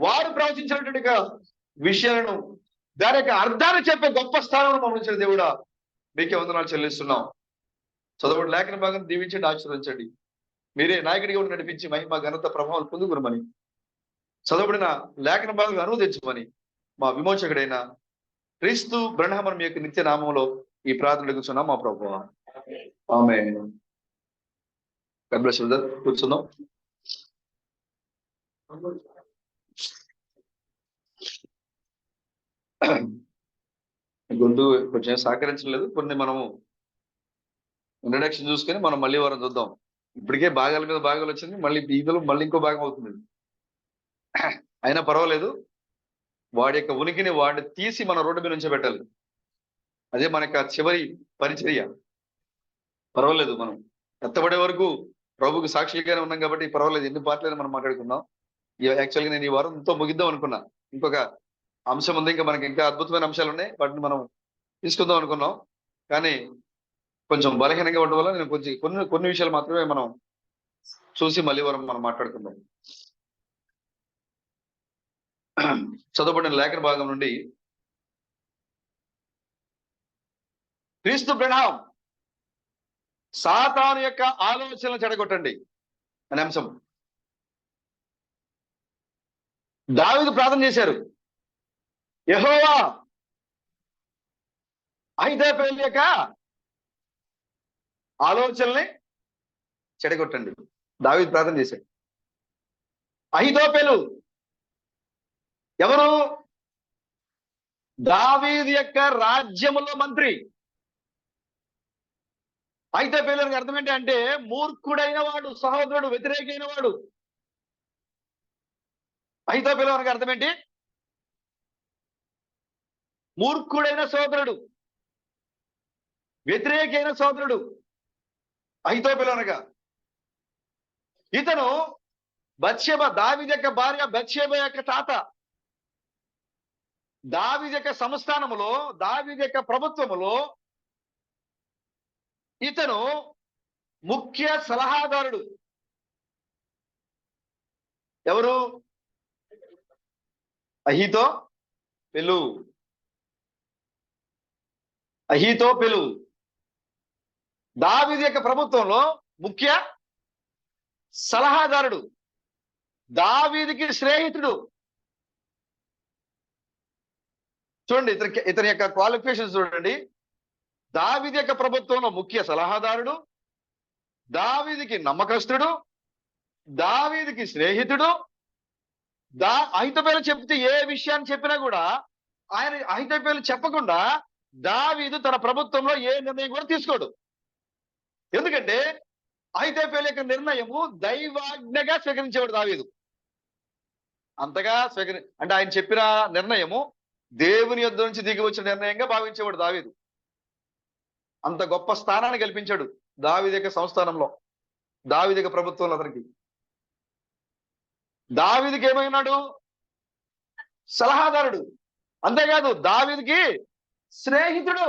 A: వారు ప్రవచించినటువంటి విషయాలను, దాని యొక్క అర్థాన్ని చెప్పే గొప్ప స్థానంలో మమ్మల్ని దేవుడా మీకే వందనాలు చెల్లిస్తున్నాం. చదవబడి లేఖన భాగం దీవించండి, ఆశీర్వదించండి. మీరే నాయకుడిగా ఉండి నడిపించి మహిమ ఘనత ప్రభావాలు పొందుకురమని, చదవబడిన లేఖన భాగం అనువదించమని మా విమోచకుడైన క్రీస్తు బ్రహ్మం యొక్క నిత్య నామంలో ఈ ప్రార్థన కూర్చున్నాం మా ప్రభువా. ఆమేన్. కూర్చుందాం. గొంతు కొంచెం సహకరించలేదు. కొన్ని మనము ఇంట్రడక్షన్ చూసుకొని మనం మళ్ళీ వారం చూద్దాం. ఇప్పటికే భాగాల మీద భాగాలు వచ్చింది, మళ్ళీ ఈదలు మళ్ళీ ఇంకో భాగం అవుతుంది. అయినా పర్వాలేదు, వాడి యొక్క ఉనికిని వాడిని తీసి మన రోడ్డు మీద నుంచి పెట్టాలి. అదే మన యొక్క చివరి పరిచర్య. పర్వాలేదు, మనం ఎత్తబడే వరకు ప్రభుకి సాక్షిగానే ఉన్నాం కాబట్టి పర్వాలేదు, ఎన్ని పాటలైనా మనం మాట్లాడుకుందాం. యాక్చువల్గా నేను ఈ వారంతో ముగిద్దాం అనుకున్నా. ఇంకొక అంశం ఉంది, ఇంకా మనకి ఇంకా అద్భుతమైన అంశాలు ఉన్నాయి, వాటిని మనం తీసుకుందాం అనుకున్నాం. కానీ కొంచెం బలహీనంగా ఉండడం వల్ల నేను కొన్ని విషయాలు మాత్రమే మనం చూసి మళ్ళీ వారం మనం మాట్లాడుకుందాం. చదవబడిన లేఖన భాగం నుండి క్రీస్తు బ్రహ్మం సాతాను యొక్క ఆలోచనలు చెడగొట్టండి అనే అంశం. దావీదు ప్రార్థన చేశారు, యెహోవా అహీతోపెలు యొక్క ఆలోచనల్ని చెడగొట్టండి. దావీదు ప్రార్థన చేశాడు. అహీతోపెలు ఎవరు? దావీదు యొక్క రాజ్యములో మంత్రి. అహీతోపెలు అర్థం ఏంటి అంటే మూర్ఖుడైన వాడు, సహోదరుడు, వ్యతిరేకైన వాడు. అహీతోపెలు అర్థం ఏంటి? మూర్ఖుడైన సోదరుడు, వ్యతిరేకైన సోదరుడు అహీతోపెలు అనగా. ఇతను బత్షెబ, దావీదు యొక్క భార్య బత్షెబ యొక్క తాత. దావీదు యొక్క సంస్థానములో, దావీదు యొక్క ప్రభుత్వములో ఇతను ముఖ్య సలహాదారుడు. ఎవరు? అహీతోపెలు. అహీతోపెలు దావీదు యొక్క ప్రభుత్వంలో ముఖ్య సలహాదారుడు, దావీదుకి స్నేహితుడు. చూడండి ఇతని యొక్క క్వాలిఫికేషన్స్ చూడండి. దావీదు యొక్క ప్రభుత్వంలో ముఖ్య సలహాదారుడు, దావీదుకి నమ్మకస్తుడు, దావీదుకి స్నేహితుడు. అహీతోపెలు చెప్తే ఏ విషయాన్ని చెప్పినా కూడా ఆయన అహీతోపెలు చెప్పకుండా దావీదు తన ప్రభుత్వంలో ఏ నిర్ణయం కూడా తీసుకోడు. ఎందుకంటే అహీతోపెలు యొక్క నిర్ణయము దైవాజ్ఞగా స్వీకరించేవాడు దావీదు. అంతగా అంటే ఆయన చెప్పిన నిర్ణయము దేవుని యొద్ద నుంచి దిగి వచ్చిన నిర్ణయంగా భావించేవాడు దావీదు. అంత గొప్ప స్థానాన్ని కల్పించాడు దావీదు యొక్క సంస్థానంలో, దావీదు యొక్క ప్రభుత్వంలో. అతనికి దావీదుకి ఏమైనాడు? సలహాదారుడు. అంతేకాదు దావీదుకి స్నేహితుడు.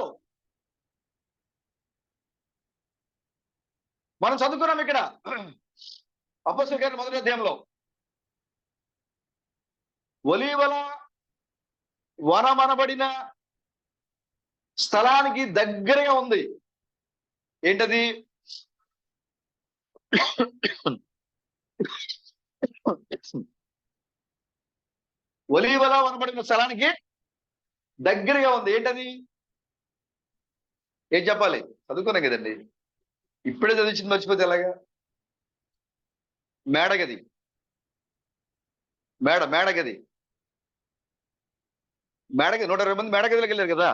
A: మనం చదువుకున్నాం ఇక్కడ అపొస్తలుల కార్యం 1వ అధ్యాయంలో, ఒలీవల వనమనబడిన స్థలానికి దగ్గరగా ఉంది. ఏంటది? ఒలీవల వనబడిన స్థలానికి దగ్గరగా ఉంది. ఏంటది? ఏం చెప్పాలి? చదువుకున్నాం కదండి. ఇప్పుడే చదివించింది మర్చిపోతే ఎలాగా? మేడగది. మేడగది 120 మంది మేడగదిలోకి వెళ్ళారు కదా.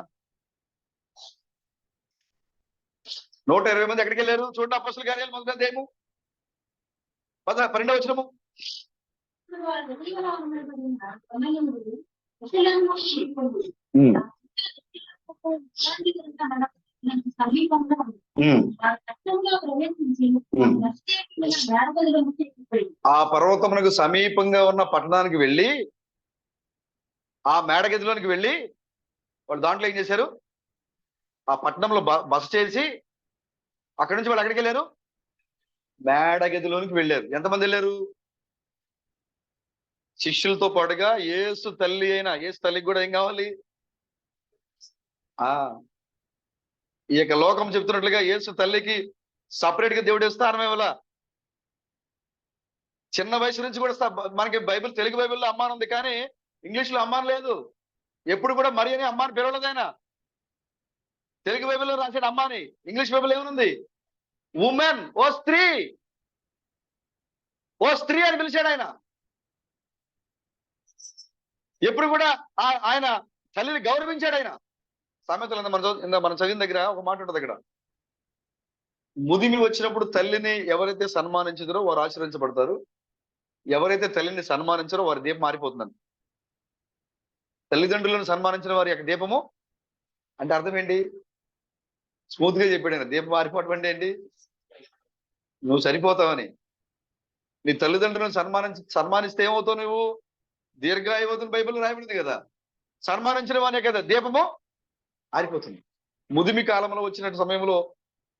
A: 120 మంది ఎక్కడికి వెళ్ళారు? చూడండి, అపొస్తలుల కార్యాలు 1వ అధ్యాయము 12వ వచనము. ఆ పర్వతమునకు సమీపంగా ఉన్న పట్టణానికి వెళ్ళి, ఆ మేడగదిలోనికి వెళ్ళి వాళ్ళు దాంట్లో ఏం చేశారు? ఆ పట్టణంలో బస చేసి అక్కడి నుంచి వాళ్ళు ఎక్కడికి వెళ్ళారు? మేడగదిలోనికి వెళ్ళారు. ఎంతమంది వెళ్ళారు? శిష్యులతో పాటుగా యేసు తల్లి అయినా యేసు తల్లికి కూడా ఏం కావాలి? ఆ ఈ యొక్క లోకం చెప్తున్నట్లుగా యేసు తల్లికి సపరేట్ గా దేవుడు స్థానం ఇవ్వాల. చిన్న వయసు నుంచి కూడా మనకి బైబిల్, తెలుగు బైబిల్లో అమ్మాని ఉంది, కానీ ఇంగ్లీష్ లో అమ్మాని లేదు. ఎప్పుడు కూడా మరి అని అమ్మాని పిలవలేదైనా. తెలుగు బైబిల్లో రాసాడు అమ్మాని, ఇంగ్లీష్ బైబిల్ ఏమనుంది? ఉమెన్, ఓ స్త్రీ, ఓ స్త్రీ అని పిలిచాడు ఆయన. ఎప్పుడు కూడా ఆయన తల్లిని గౌరవించాడు ఆయన. సామెతలు మనం చదివిన దగ్గర ఒక మాట ఉంటుంది అక్కడ, ముదిమి వచ్చినప్పుడు తల్లిని ఎవరైతే సన్మానించుతారో వారు ఆశీర్వదించబడతారు, ఎవరైతే తల్లిని సన్మానించారో వారి దీపం మారిపోతుందని. తల్లిదండ్రులను సన్మానించిన వారి యొక్క దీపము అంటే అర్థం ఏంటి? స్మూత్ గా చెప్పాడు ఆయన. దీపం మారిపోవటం అంటే ఏంటి? నువ్వు సరిపోతావని. నీ తల్లిదండ్రులను సన్మానిస్తే ఏమవుతావు నువ్వు? దీర్ఘాయువతుని బైబిల్లో రాయబడింది కదా. సన్మానించిన వానే కదా దీపము ఆరిపోతుంది. ముదిమి కాలంలో వచ్చిన సమయంలో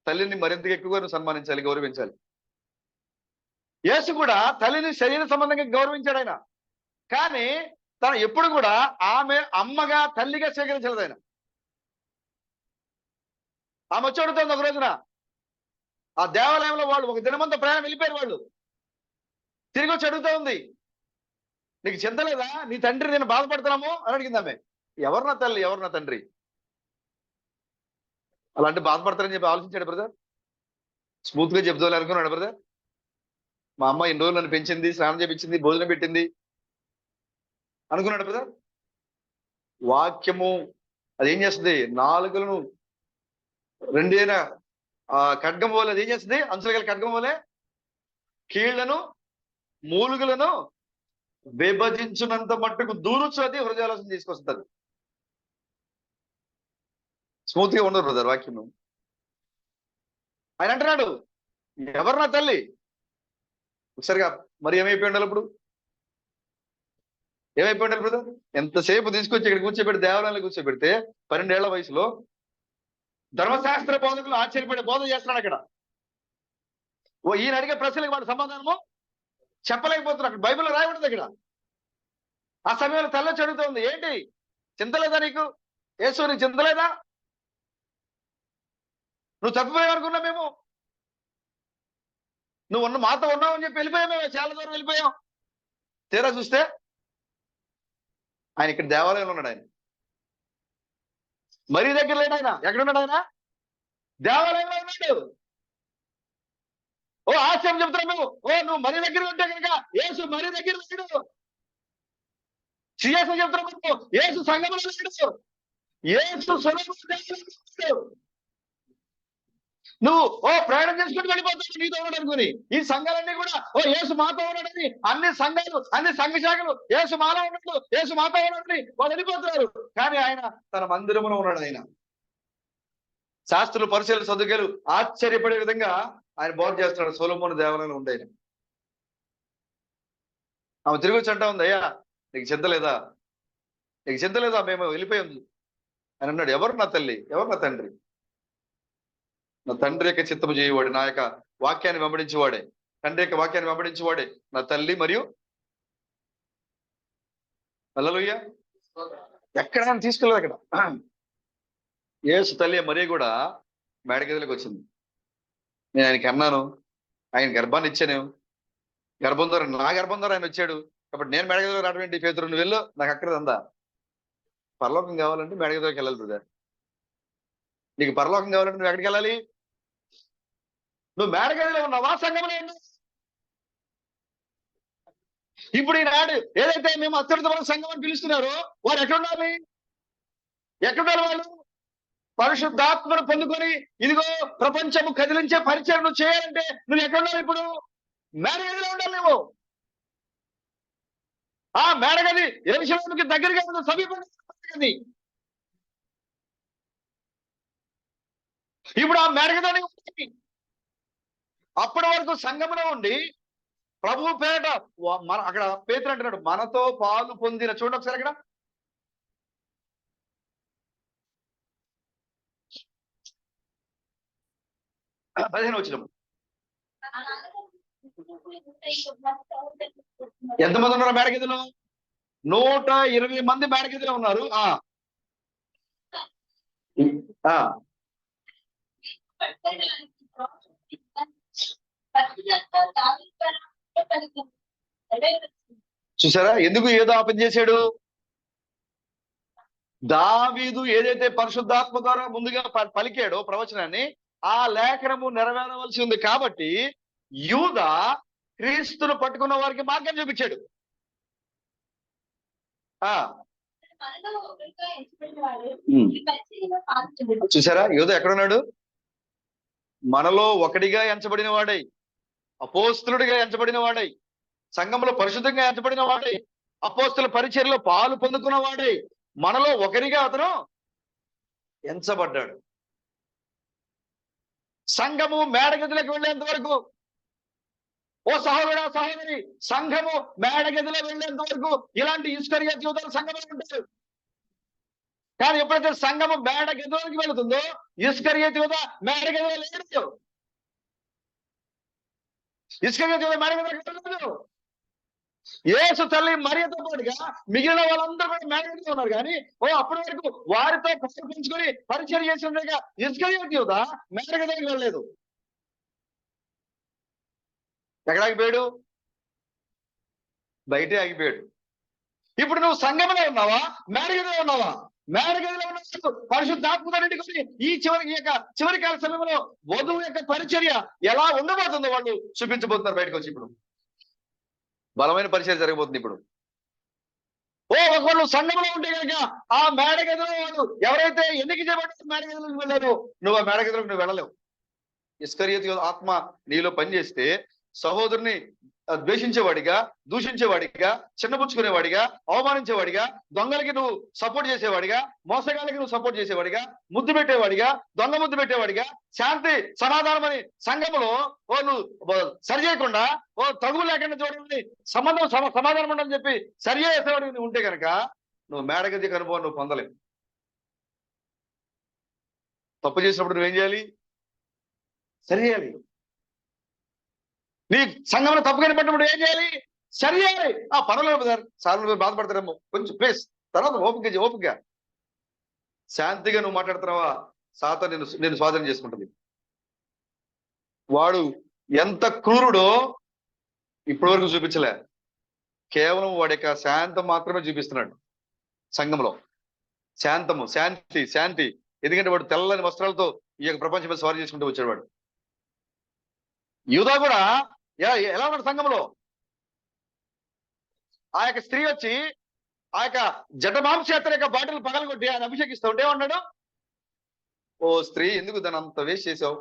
A: తల్లిని మరింతగా ఎక్కువగా నువ్వు సన్మానించాలి, గౌరవించాలి. యేసు కూడా తల్లిని శరీర సంబంధంగా గౌరవించాడు ఆయన. కానీ తను ఎప్పుడు కూడా ఆమె అమ్మగా, తల్లిగా స్వీకరించలేదు ఆయన. ఆమె వచ్చి అడుగుతుంది ఒక రోజున, ఆ దేవాలయంలో వాళ్ళు ఒక దినమంతా ప్రయాణం వెళ్ళిపోయారు. వాళ్ళు తిరిగి వచ్చి అడుగుతా ఉంది, నీకు చింత లేదా? నీ తండ్రి నేను బాధపడుతున్నాము అని అడిగింది ఆమె. ఎవరు నా తల్లి, ఎవరు నా తండ్రి? అలాంటి బాధపడతారని చెప్పి ఆలోచించాడు బ్రదర్. స్మూత్ గా చెప్తాను అనుకున్నాడు బ్రదర్. మా అమ్మ ఇన్ని రోజులు నన్ను పెంచింది, స్నానం చేపించింది, భోజనం పెట్టింది అనుకున్నాడు బ్రదర్. వాక్యము అది ఏం చేస్తుంది? నాలుకలను రెండైన ఖడ్గం వల్ల అది ఏం చేస్తుంది? అంచులు గల ఖడ్గం వల్లే కీళ్లను మూలుగులను విభజించినంత మట్టుకు దూరుచు అది హృదయాలోచన తీసుకొస్తుంది. స్మూత్ గా ఉండదు బ్రదర్ వాక్యం. ఆయన అంటున్నాడు, ఎవరు నా తల్లి? ఒకసారిగా మరి ఏమైపోయి ఉండాలి? ఇప్పుడు ఏమైపోయి ఉండాలి బ్రదర్? ఎంతసేపు తీసుకొచ్చి ఇక్కడ కూర్చోబెట్టి దేవాలయంలో కూర్చోబెడితే 12 ఏళ్ల వయసులో ధర్మశాస్త్ర బోధకులు ఆశ్చర్యపడే బోధన చేస్తున్నాడు అక్కడ. ఈయన అడిగే ప్రశ్నలకు వాడు సమాధానము చెప్పలేకపోతున్నాడు. అక్కడ బైబిల్లో రాయబడింది అక్కడ. ఆ సమయంలో తల్లి చదువుతుంది, ఏంటి చింతలేదా నీకు? యేసు నీకు చింతలేదా? నువ్వు తప్పిపోయావనుకున్నా మేము, నువ్వు మాతో ఉన్నావు అని చెప్పి వెళ్ళిపోయాం. మేము చాలా దూరం వెళ్ళిపోయాం. తీరా చూస్తే ఆయన ఇక్కడ దేవాలయంలో ఉన్నాడు. ఆయన మరీ దగ్గర లేడు. ఆయన ఎక్కడున్నాడు? ఆయన దేవాలయంలో ఉన్నాడు. ఓ ఆశ్చర్యం చెప్తున్నాం మేము. నువ్వు మరీ దగ్గర ఉంటే కనుక యేసు మరీ దగ్గర లేడు. సీరియస్ చెప్తున్నాం, యేసు సంఘంలో లేడు. యేసు సులభ. నువ్వు ప్రయాణం చేసుకుంటూ వెళ్ళిపోతావు నీతో ఉన్నాడు అనుకుని. ఈ సంఘాలన్నీ కూడా యేసు మాతో ఉన్నాడని, అన్ని సంఘాలు, అన్ని సంఘ శాఖలు యేసు మాలో ఉన్నాడు, యేసు మాతో ఉన్నాడని వాళ్ళు వెళ్ళిపోతున్నారు. కానీ ఆయన తన మందిరంలో ఉన్నాడు. ఆయన శాస్త్రులు, పరిశీలన, సదుకేలు ఆశ్చర్యపడే విధంగా ఆయన బోధ చేస్తున్నాడు. సొలొమోను దేవాలయంలో ఉండే ఆయన. ఆమె తిరిగి వచ్చి అంటా ఉంది, అయ్యా నీకు చింత లేదా? నీకు చింత లేదా? మేము వెళ్ళిపోయాం అని అన్నాడు. ఎవరు నా తల్లి, ఎవరు నా తండ్రి? నా తండ్రి యొక్క చిత్తము చేయవాడు, నా యొక్క వాక్యాన్ని వెంబడించేవాడే, తండ్రి యొక్క వాక్యాన్ని వెంబడించేవాడే నా తల్లి మరియు హల్లెలూయా. ఎక్కడైనా తీసుకెళ్ళదు. అక్కడ యేసు తల్లి మరియ కూడా మేడగదిలోకి వచ్చింది. నేను ఆయనకి అన్నాను, ఆయన గర్భాన్ని ఇచ్చాను, గర్భం ద్వారా, నా గర్భం ద్వారా ఆయన వచ్చాడు కాబట్టి నేను మేడగదిలో రావడం ఏంటి? పేతురు నువ్వు వెళ్ళు, నాకు అక్కడ అందా. పరలోకం కావాలంటే మేడగదిలోకి వెళ్ళాలి బ్రదర్. నీకు పరలోకం కావాలంటే నువ్వు ఎక్కడికి వెళ్ళాలి? నువ్వు మేడగదిలో ఉన్నావా, సంఘంలో ఉన్నావు? ఇప్పుడు ఈనాడు ఏదైతే మేము అత్యున్నతమైన సంఘం అని పిలుస్తున్నారో వారు ఎక్కడుండాలి? ఎక్కడుండాలి వాళ్ళు? పరిశుద్ధాత్మను పొందుకొని ఇదిగో ప్రపంచము కదిలించే పరిచయం నువ్వు చేయాలంటే నువ్వు ఎక్కడుండాలి? ఇప్పుడు మేడగదిలో ఉండాలి నువ్వు. ఆ మేడగది యెరూషలేముకి దగ్గరగా ఉన్న సమీపంగా. ఇప్పుడు ఆ మేడగది అప్పటి వరకు సంఘంలో ఉండి ప్రభు పేరట అక్కడ పేతురు అంటున్నాడు, మనతో పాలు పొందిన. చూడండి ఒకసారి అక్కడ 15 వచనం. ఎంతమంది ఉన్నారు మేడగదిలో? 120 మంది మేడగదిలో ఉన్నారు. చూసారా ఎందుకు ఏదో ఆపని చేశాడు? దావీదు ఏదైతే పరిశుద్ధాత్మ ద్వారా ముందుగా పలికాడో ప్రవచనాన్ని, ఆ లేఖనము నెరవేరవలసి ఉంది కాబట్టి యూదా క్రీస్తును పట్టుకున్న వారికి మార్గం చూపించాడు. చూసారా యూదా ఎక్కడున్నాడు? మనలో ఒకటిగా ఎంచబడిన వాడై, అపోస్తులుడిగా ఎంచబడిన వాడై, సంఘంలో పరిశుద్ధంగా ఎంచబడిన వాడై, అపోస్తుల పరిచర్యలో పాలు పొందుకున్న వాడై, మనలో ఒకరిగా అతను ఎంచబడ్డాడు. సంఘము మేడగదిలోకి వెళ్ళేంత వరకు, ఓ సహోదరా సహోదరి, సంఘము మేడగదిలో వెళ్ళేంత వరకు ఇలాంటి ఇస్కరియోతు యూదాలు సంఘంలో ఉంటారు. కానీ ఎప్పుడైతే సంఘము మేడగదిలోకి వెళుతుందో ఇస్కరియోతు యూదా మేడగదిలో లేడు. ఇస్కరియోతు యూదా మేడగదిలోకి వెళ్ళలేదు. యేసు తల్లి మరియతో పాటుగా మిగిలిన వాళ్ళందరూ కూడా మేడగదిలో ఉన్నారు. కానీ అప్పటి వరకు వారితో పంచుకొని పరిచయం చేసినట్టుగా ఇస్కరియోతు యూదా మేడగదిలోకి వెళ్ళలేదు. ఎక్కడ ఆగిపోయాడు? బయటే ఆగిపోయాడు. ఇప్పుడు నువ్వు సంఘంలో ఉన్నావా, మేడగదిలో ఉన్నావా? మేడగదిలో ఉన్నప్పుడు పరిశుద్ధాత్మని ఈ చివరి కాల సమయంలో వధువు యొక్క పరిచర్య ఎలా ఉండబోతుందో వాళ్ళు చూపించబోతున్నారు బయటకు వచ్చి. ఇప్పుడు బలమైన పరిచర్య జరగబోతుంది. ఇప్పుడు ఒకళ్ళు సంఘంలో ఉంటే కనుక ఆ మేడగదిలో వాళ్ళు ఎవరైతే ఎన్నిక చేయబడ్డ మేడగదిలోకి వెళ్ళారో నువ్వు ఆ మేడగదిలోకి నువ్వు వెళ్ళలేవు. ఇస్కరియోతు ఆత్మ నీలో పనిచేస్తే సహోదరుని ద్వేషించేవాడిగా, దూషించేవాడిగా, చిన్నపుచ్చుకునేవాడిగా, అవమానించేవాడిగా, దొంగలకి నువ్వు సపోర్ట్ చేసేవాడిగా, మోసగాళ్ళకి నువ్వు సపోర్ట్ చేసేవాడిగా, ముద్దు పెట్టేవాడిగా, దొంగ ముద్దు పెట్టేవాడిగా, శాంతి సమాధానం అని సంఘములో నువ్వు సరి చేయకుండా తగులు లేకుండా చూడండి సమాధానం ఉండని చెప్పి సరి చేసేవాడికి నువ్వు ఉంటే కనుక నువ్వు మేడగదికి అనుభవం నువ్వు పొందలేవు. తప్పు చేసినప్పుడు నువ్వేం చేయాలి? సరి చేయాలి. నీ సంఘంలో తప్పు కనిపెట్టినప్పుడు ఏం చేయాలి? సరి చేయాలి. పర్వాలేదు సార్, సార్లు బాధపడతారేమో, కొంచెం ప్లీజ్, తర్వాత ఓపిక శాంతిగా నువ్వు మాట్లాడుతున్నావా సాతాను నేను స్వాధీనం చేసుకుంటుంది. వాడు ఎంత క్రూరుడో ఇప్పటి వరకు చూపించలే. కేవలం వాడి యొక్క శాంతం మాత్రమే చూపిస్తున్నాడు సంఘంలో. శాంతము, శాంతి, శాంతి. ఎందుకంటే వాడు తెల్లని వస్త్రాలతో ఈ యొక్క ప్రపంచం మీద స్వారీ చేసుకుంటూ వచ్చాడు. వాడు యూదా కూడా ఎలా ఉన్నాడు సంఘంలో? ఆ యొక్క స్త్రీ వచ్చి ఆ యొక్క జటమాంసేతర యొక్క బాటిల్ పగలగొట్టి ఆయన అభిషేకిస్తూ ఉంటే ఏమన్నాడు? ఓ స్త్రీ, ఎందుకు దాన్ని అంత వేస్ట్ చేసావు?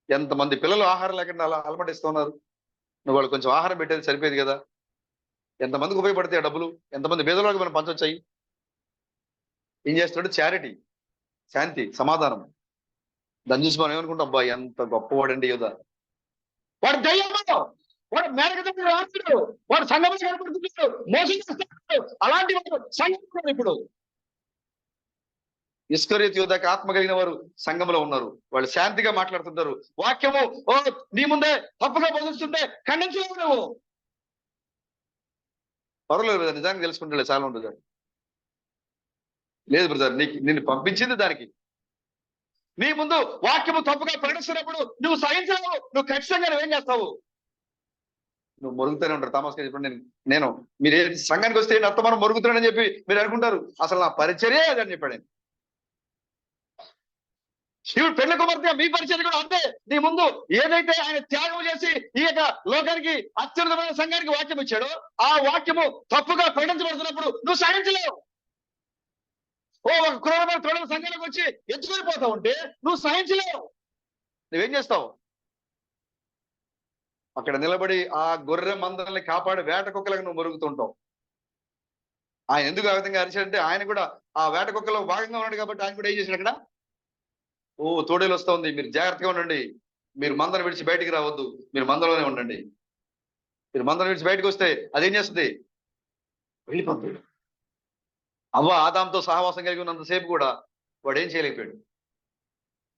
A: ఎంతమంది పిల్లలు ఆహారం లేకుండా అలా అలమటిస్తూ ఉన్నారు, నువ్వు వాళ్ళు కొంచెం ఆహారం పెట్టేది సరిపోయేది కదా. ఎంతమందికి ఉపయోగపడతాయి డబ్బులు, ఎంతమంది పేదలకు మనం పంచొచ్చాయి. ఏం చేస్తున్నాడు? చారిటీ, శాంతి, సమాధానం. దాన్ని చూసి మనం ఏమనుకుంటాం, అబ్బా ఎంత గొప్పవాడండి యూదా. వాడు దయ్యము, వాడు మేడగదిలో రాస్తాడు, వాడు సంఘంలో కనపడుతున్నాడు, మోసం చేస్తాడు. అలాంటి వాడు సంఘంలో ఇప్పుడు ఇస్కరియోతు యూదాకి ఆత్మ కలిగిన వారు సంఘంలో ఉన్నారు. వాళ్ళు శాంతిగా మాట్లాడుతుంటారు. వాక్యము నీ ముందే తప్పుగా బోధిస్తుంటే ఖండించలేవు నువ్వు. పర్వాలేదు బ్రదర్, నిజానికి తెలుసుకుంటే చాలా ఉంటుంది. లేదు బ్రదర్, నిన్ను పంపించింది దానికి. నీ ముందు వాక్యము తప్పుగా ప్రకటిస్తున్నప్పుడు నువ్వు సహించలేవు. నువ్వు ఖచ్చితంగా నువ్వేం చేస్తావు? నువ్వు మొరుగుతూనే ఉంటారు. తమాస్గా చెప్పండి, నేను మీరు సంఘానికి వస్తే అత్తమానం మొరుగుతున్నాడని చెప్పి మీరు అనుకుంటారు. అసలు నా పరిచర్యే అదని చెప్పాడు. ఇప్పుడు పెళ్లి కుమార్తె మీ పరిచర్య కూడా అంతే. నీ ముందు ఏదైతే ఆయన త్యాగం చేసి ఈ యొక్క లోకానికి అత్యున్నతమైన సంఘానికి వాక్యం ఇచ్చాడో ఆ వాక్యము తప్పుగా ప్రకటించబడుతున్నప్పుడు నువ్వు సహించలేవు. ఒక క్రూరమైన తొడల సంఘానికి వచ్చి ఎత్తుకొని పోతా ఉంటే నువ్వు సహించలేవు. నువ్వేం చేస్తావు? అక్కడ నిలబడి ఆ గొర్రె మందల్ని కాపాడి వేట కుక్కలకు నువ్వు మొరుగుతుంటావు. ఆయన ఎందుకు ఆ విధంగా అరిచాడంటే ఆయన కూడా ఆ వేట కుక్కలో భాగంగా ఉన్నాడు కాబట్టి ఆయన కూడా ఏం చేశాడు అక్కడ? తోడేలు వస్తా ఉంది, మీరు జాగ్రత్తగా ఉండండి, మీరు మందను విడిచి బయటికి రావద్దు, మీరు మందలోనే ఉండండి. మీరు మందను విడిచి బయటకు వస్తే అదేం చేస్తుంది? వెళ్ళిపోతుంది. అవ్వ ఆదాంతో సహవాసం కలిగి ఉన్నంతసేపు కూడా వాడు ఏం చేయలేకపోయాడు.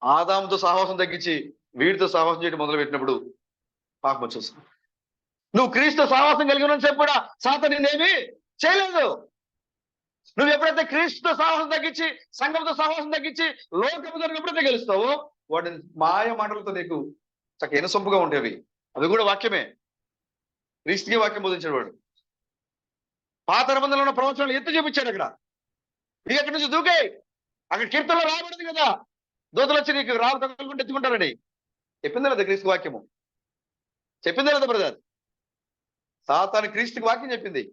A: ఆదాంతో సహవాసం తగ్గించి వీడితో సహవాసం చేయడం మొదలు పెట్టినప్పుడు పాపం వచ్చేస్తుంది. నువ్వు క్రీస్తు సహవాసం కలిగి ఉన్న చెప్పు కూడా సాతాను నిన్నేమి చేయలేదు. నువ్వు ఎప్పుడైతే క్రీస్తు సహవాసం తగ్గించి, సంఘంతో సహవాసం తగ్గించి, లోకముతో ఎప్పుడైతే గెలుస్తావో వాడి మాయ మాటలతో నీకు చక్క ఇనసొంపుగా ఉండేవి. అవి కూడా వాక్యమే. క్రీస్తుకి వాక్యం బోధించాడు వాడు. పాత నిబంధనలో ఉన్న ప్రవచనాలు ఎత్తు చూపించాడు అక్కడ. ఇక అక్కడి నుంచి దూకే. అక్కడ కీర్తనలో రాబడింది కదా, దూతలు వచ్చి నీకు రాళ్ళు తగులుకుంటే ఎత్తుకుంటారని. చెప్పింది లేదా క్రీస్తు వాక్యము? చెప్పింది లేదా బ్రదర్? సాతాను క్రీస్తుకి వాక్యం చెప్పింది.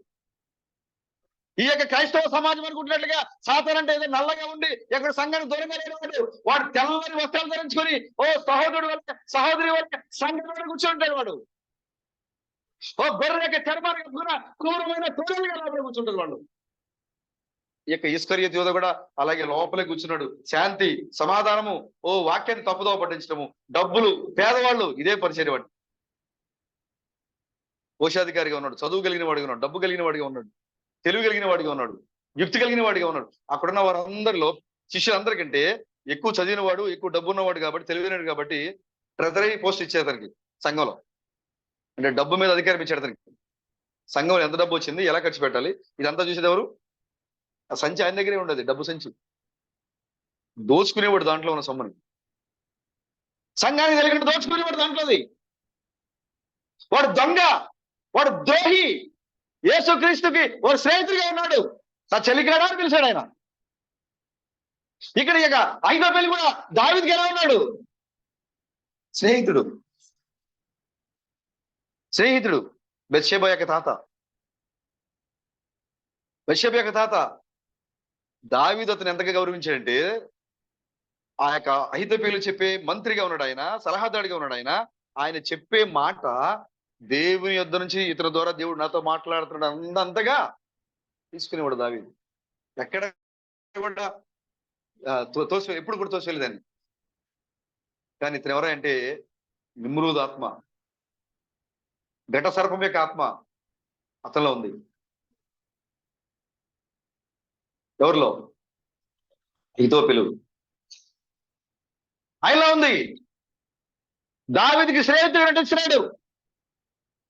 A: ఈ యొక్క క్రైస్తవ సమాజం అనుకుంటున్నట్లుగా సాతాను అంటే ఏదో నల్లగా ఉండి ఎక్కడ సంఘానికి దూరంగా లేనివాడు, వాడు తెల్లని వస్త్రాలు ధరించుకొని ఓ సహోదరుడు వల్ల సహోదరి వల్ల సంఘంలో కూర్చుంటాడు. వాడు ఓ గొర్రె యొక్క చర్మానికి క్రూరమైన తొడలుగా లోపల కూర్చుంటారు వాళ్ళు. ఈ యొక్క ఇస్కరియోతు యూదా కూడా అలాగే లోపలే కూర్చున్నాడు. శాంతి, సమాధానము, ఓ వాక్యాన్ని తప్పుదోవ పట్టించడము, డబ్బులు, పేదవాళ్ళు, ఇదే పరిచయం వాడు. కోశాధికారిగా ఉన్నాడు, చదువు కలిగిన వాడిగా ఉన్నాడు, డబ్బు కలిగిన వాడిగా ఉన్నాడు, తెలివి కలిగిన వాడిగా ఉన్నాడు, యుక్తి కలిగిన వాడిగా ఉన్నాడు. అక్కడున్న వారందరిలో శిష్యులందరికంటే ఎక్కువ చదివిన వాడు, ఎక్కువ డబ్బు ఉన్నవాడు కాబట్టి, తెలివైనడు కాబట్టి ట్రెజరీ పోస్ట్ ఇచ్చారు అతనికి సంఘంలో. అంటే డబ్బు మీద అధికారం ఇచ్చాడు అతనికి. సంఘంలో ఎంత డబ్బు వచ్చింది, ఎలా ఖర్చు పెట్టాలి, ఇదంతా చూసేది ఎవరు? ఆ సంచి ఆయన దగ్గరే ఉండదు, డబ్బు సంచి. దోచుకునేవాడు దాంట్లో ఉన్న సొమ్ముని. సంఘానికి కలిగినట్టు దోచుకునేవాడు దాంట్లోది. వాడు దొంగ, వాడు ద్రోహి. యేసుక్రీస్తుకి వాడు స్నేహితుడిగా ఉన్నాడు. నా చెల్లికాడా అని పిలిచాడు ఆయన. ఇక్కడ ఇక అహీతోపెలు కూడా దావీదుకి ఎలా ఉన్నాడు? స్నేహితుడు. స్నేహితుడు. బత్షెబ యొక్క తాత. బత్షెబ యొక్క తాత దావీదు అతను ఎంతగా గౌరవించాడంటే, ఆ యొక్క అహీతోపెలు చెప్పే మంత్రిగా ఉన్నాడు ఆయన, సలహాదారుడిగా ఉన్నాడు ఆయన. ఆయన చెప్పే మాట దేవుని యొద్ద నుంచి ఇతని ద్వారా దేవుడు నాతో మాట్లాడుతున్నాడు అంతగా తీసుకునేవాడు దావీదు. ఎక్కడ కూడా ఎప్పుడు కూడా తోసేలేదని. కానీ ఇతను ఎవరంటే నిమ్రోదు ఆత్మ, ఘట సర్పం యొక్క ఆత్మ అతనిలో ఉంది. ఎవరిలో? అహీతోపెలు ఆయనలో ఉంది. దావీదుకి స్నేహితుడిగా నటిస్తున్నాడు,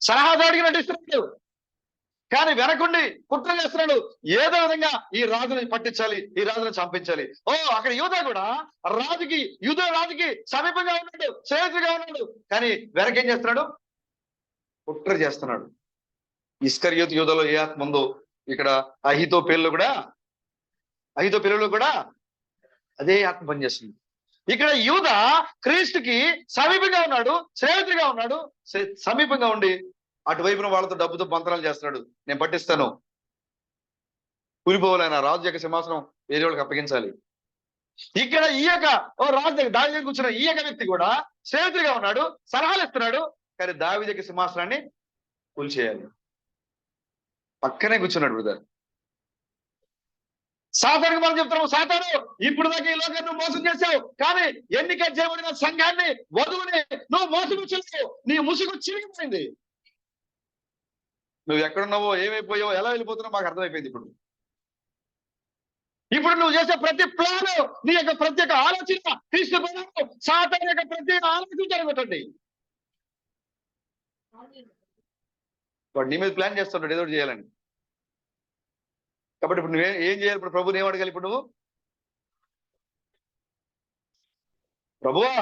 A: సలహాదారుడిగా నటిస్తున్నాడు. కానీ వెనకుండి కుట్ర చేస్తున్నాడు. ఏదో విధంగా ఈ రాజుని పట్టించాలి, ఈ రాజుని చంపించాలి. ఓ అక్కడ యూదా కూడా రాజుకి సమీపంగా ఉన్నాడు, స్నేహితుడిగా ఉన్నాడు. కానీ వెనకేం చేస్తున్నాడు? కుట్ర చేస్తున్నాడు. ఇస్కరియోతు యూదాలో ఏ ఆత్మ ఉందో ఇక్కడ అహీతోపెలులో కూడా అదే ఆత్మ పనిచేస్తుంది. ఇక్కడ యూదా క్రీస్తుకి సమీపంగా ఉన్నాడు, స్నేహితుడిగా ఉన్నాడు. సమీపంగా ఉండి అటువైపున వాళ్ళతో డబ్బుతో మంత్రాలు చేస్తున్నాడు. నేను పట్టిస్తాను, కూలిపోవాలైనా రాజు యొక్క సింహాసనం వేరే వాళ్ళకి అప్పగించాలి. ఇక్కడ ఈ యొక్క రాజు దగ్గర దావీదు దగ్గర కూర్చున్న ఈ యొక్క వ్యక్తి కూడా స్నేహితుడిగా ఉన్నాడు, సలహాలు ఇస్తున్నాడు. కానీ దావీదు యొక్క సింహాసనాన్ని కూల్చేయాలి. పక్కనే కూర్చున్నాడు బ్రదర్. సాతానుకు మనం చెప్తున్నాము, సాతాను ఇప్పుడు దాకా ఈ లోకాన్ని నువ్వు మోసం చేశావు, కానీ ఎన్నిక చేయబడిన సంఘాన్ని, వధువుని నువ్వు మోసం చేసావు. నీ ముసుగు చిరిగిపోయింది. నువ్వు ఎక్కడున్నావో, ఏమైపోయావో, ఎలా వెళ్ళిపోతున్నావు మాకు అర్థమైపోయింది. ఇప్పుడు నువ్వు చేసే ప్రతి ప్లాన్, నీ యొక్క ప్రత్యేక ఆలోచన క్రీస్తు ప్లాన్, సాతాను యొక్క ప్రత్యేక ఆలోచన జరుగుతుంది. వాడు నీ మీద ప్లాన్ చేస్తున్నాడు ఏదో చేయాలని. కాబట్టి ఇప్పుడు నువ్వేం చేయాలి? ఇప్పుడు ప్రభుని ఏం అడగాలి? ఇప్పుడు నువ్వు, ప్రభువా,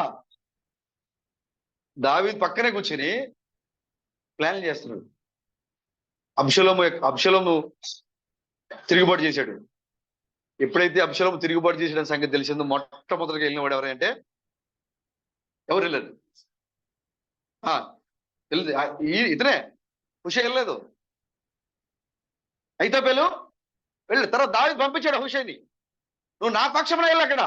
A: దావీదు పక్కనే కూర్చుని ప్లాన్లు చేస్తున్నాడు. అబ్షలోము తిరుగుబాటు చేశాడు. ఎప్పుడైతే అబ్షలోము తిరుగుబాటు చేసిన సంగతి తెలిసిందో మొట్టమొదటిగా వెళ్ళిన వాడు ఎవరంటే ఎవరు వెళ్ళారు? ఇతనే హుషై వెళ్ళలేదు. అహీతోపెలు వెళ్ళి తర్వాత దావీదు పంపించాడు హుషైని, నువ్వు నా పక్షంలో వెళ్ళి అక్కడ,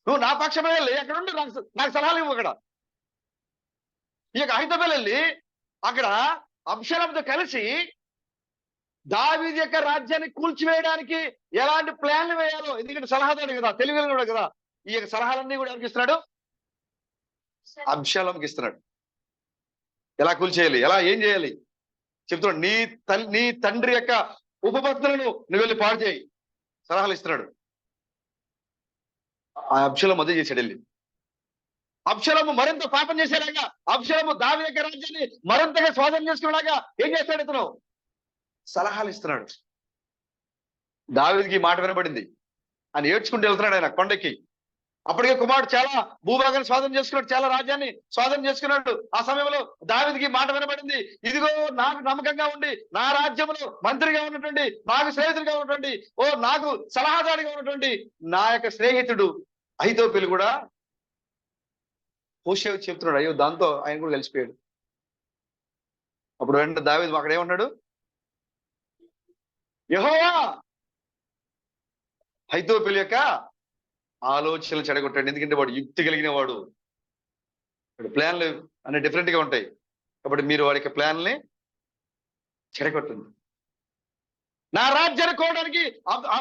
A: నువ్వు నా పక్షంలో వెళ్ళి అక్కడ ఉండి నాకు సలహాలు ఇవ్వు. అక్కడ ఈ యొక్క అహీతోపెలు వెళ్ళి అక్కడ అబ్షలోముతో కలిసి దావీదు యొక్క రాజ్యాన్ని కూల్చివేయడానికి ఎలాంటి ప్లాన్లు వేయాలో, ఎందుకంటే సలహాదారు కదా, తెలివిగా కదా, ఈ యొక్క సలహాలన్నీ కూడా ఎవరికి ఇస్తున్నాడు? అబ్షలోముకి ఇస్తున్నాడు. ఎలా కూల్చేయాలి, ఎలా ఏం చేయాలి చెప్తున్నాడు. నీ తండ్రి యొక్క ఉపపత్నులను నువ్వు వెళ్ళి పాడు చేయి, సలహాలు ఇస్తున్నాడు. ఆ అబ్షలోము అదే చేశాడు. వెళ్ళి అబ్షలోము మరింత పాపం చేసేలాగా, అబ్షలోము దావీదు యొక్క రాజ్యాన్ని మరింతగా స్వాధీనం చేసుకునేలాగా ఏం చేస్తాడు ఇతను? సలహాలు ఇస్తున్నాడు. దావీదుకి మాట వినబడింది, ఆయన ఏడ్చుకుంటూ వెళ్తున్నాడు ఆయన కొండకి. అప్పటికే కుమారుడు చాలా భూభాగాన్ని స్వాధీనం చేసుకున్నాడు, చాలా రాజ్యాన్ని స్వాధీనం చేసుకున్నాడు. ఆ సమయంలో దావీదుకి మాట వినబడింది, ఇదిగో నాకు నమ్మకంగా ఉండి నా రాజ్యంలో మంత్రిగా ఉన్నటువంటి, నాకు స్నేహితుడిగా ఉన్నటువంటి, నాకు సలహాదారుగా ఉన్నటువంటి నా యొక్క స్నేహితుడు అహీతోపెలు కూడా హూషేకు చెప్తున్నాడు. అయ్యో, దాంతో ఆయన కూడా కలిసిపోయాడు. అప్పుడు వెంటనే దావీదు అక్కడ ఏమన్నాడు? యెహోవా అహీతోపెలు యొక్క ఆలోచనలు చెడగొట్టాడు. ఎందుకంటే వాడు యుక్తి కలిగిన వాడు, ప్లాన్లు అన్ని డిఫరెంట్ గా ఉంటాయి. కాబట్టి మీరు వాడి ప్లాన్ని చెడగొట్టండి. నా రాజ్యాన్ని కోవడానికి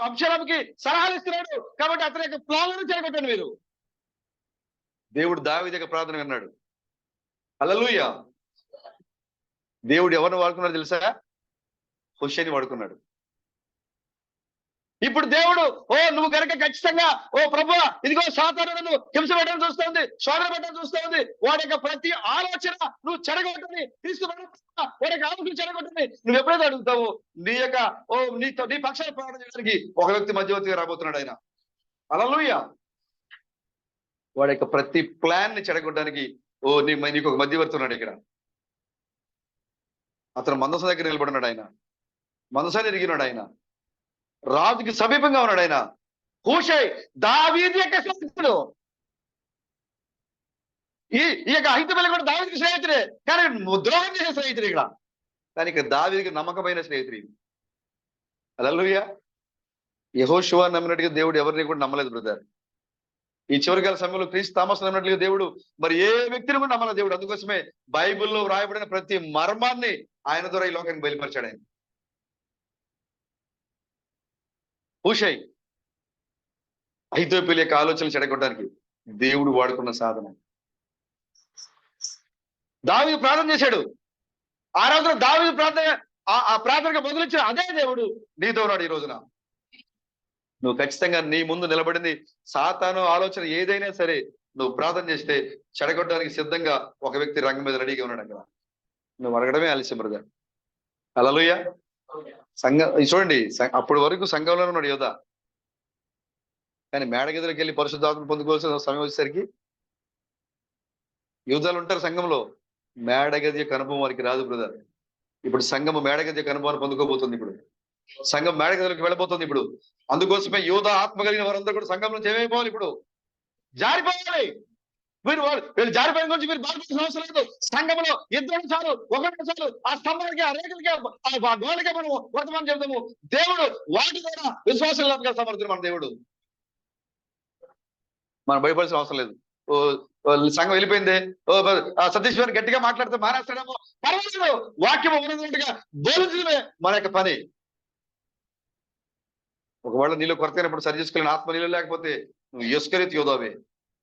A: అబ్షలోముకి సలహాలు ఇస్తున్నాడు, కాబట్టి అతని యొక్క ప్లాన్లను చెడగొట్టండి మీరు. దేవుడు దావీదు యొక్క ప్రార్థన విన్నాడు. హల్లెలూయా. దేవుడు ఎవరిని వాడుకున్నాడు తెలుసా? హుషేని వాడుకున్నాడు. ఇప్పుడు దేవుడు, నువ్వు కనుక ఖచ్చితంగా, ప్రభువా, ఇదిగో సాతాను నన్ను హింస పెట్టడం చూస్తుంది, శోధన పెట్టడం చూస్తుంది, వాడి యొక్క ప్రతి ఆలోచన నువ్వు చెడగొట్టని తీసుకుని, వాడి యొక్క ఆలోచన చెడగొట్టని నువ్వు ఎప్పుడైతే అడుగుతావు, నీ యొక్క నీ పక్షాన ప్రార్థన చేయడానికి ఒక వ్యక్తి మధ్యవర్తిగా రాబోతున్నాడు ఆయన. హల్లెలూయా. వాడి యొక్క ప్రతి ప్లాన్ ని చెడగొట్టడానికి నీకు ఒక మధ్యవర్తి ఉన్నాడు ఇక్కడ. అతను మందసం దగ్గర నిలబడినాడు ఆయన, మందసాన్ని ఎరిగినాడు ఆయన, రాజుకి సమీపంగా ఉన్నాడు ఆయన. హూషై దావీదు యొక్క స్నేహితుడు. ఈ యొక్క అహీతోపెలు కూడా దావీదుకి స్నేహితుడే, కానీ ద్రోహం చేసే స్నేహితుడు ఇక్కడ. కానీ ఇక్కడ దావీదుకి నమ్మకమైన స్నేహితుడు. హల్లెలూయా. యెహోషువ నమ్మినట్టుగా దేవుడు ఎవరిని కూడా నమ్మలేదు బ్రదర్. ఈ చివరికాల సమయంలో క్రీస్తు థామస్ నమ్మినట్లుగా దేవుడు మరి ఏ వ్యక్తిని కూడా నమ్మలేదు దేవుడు. అందుకోసమే బైబిల్లో వ్రాయబడిన ప్రతి మర్మాన్ని ఆయన ద్వారా ఈ లోకానికి బయలుపరిచాడు ఆయన. హూషై అహీతోపెలు యొక్క ఆలోచనలు చెడగొట్టడానికి దేవుడు వాడుకున్న సాధన. దావీదు ప్రార్థన చేశాడు. ఆ రోజున దావీదు ప్రార్థనగా మొదలుచ్చిన అదే దేవుడు నీతో ఉన్నాడు ఈ రోజున. నువ్వు ఖచ్చితంగా నీ ముందు నిలబడింది సాతాను ఆలోచన ఏదైనా సరే, నువ్వు ప్రార్థన చేస్తే చెడగొట్టడానికి సిద్ధంగా ఒక వ్యక్తి రంగం మీద రెడీగా ఉన్నాడు అక్కడ. నువ్వు అడగడమే ఆలస్యం బ్రదర్. హల్లెలూయా. చూడండి, అప్పటి వరకు సంఘంలోనే ఉన్నాడు యోధ, కానీ మేడగదిలోకి వెళ్ళి పరిశుద్ధాత్మను పొందుకోవాల్సిన సమయం వచ్చేసరికి యూదాలు ఉంటారు సంఘంలో, మేడగది యొక్క అనుభవం వారికి రాదు బ్రదర్. ఇప్పుడు సంఘము మేడగది యొక్క అనుభవాన్ని పొందుకోబోతుంది. ఇప్పుడు సంఘం మేడగదిలోకి వెళ్ళబోతుంది. ఇప్పుడు అందుకోసమే యూదా ఆత్మ కలిగిన వారందరూ కూడా సంఘం నుంచి ఏమైపోవాలి? ఇప్పుడు జారిపోవాలి. వీళ్ళు జారిపోయిన గురించి మీరు బాధపడాల్సిన అవసరం లేదు. సంఘంలో ఇద్దరు చాలు, ఒకటి చాలు. ఆ స్తంభానికి, ఆ రేఖలకి, ఆ గోడకే మనం వర్తమానం చెప్తాము. దేవుడు వాటి ద్వారా విశ్వాసం సమర్థుడు మన దేవుడు. మనం భయపడాల్సిన అవసరం లేదు. సంఘం వెళ్ళిపోయింది, సతీష్ గారు గట్టిగా మాట్లాడితే మానేస్తాడేమో, పర్వాలేదు. వాక్యం ఉన్నట్టుగా బోధించడమే మన యొక్క పని. ఒకవేళ నీళ్ళు కొరతైనప్పుడు సరి చేసుకోలేని ఆత్మ నీళ్ళు లేకపోతే నువ్వు ఇస్కరియోతు యోధావే,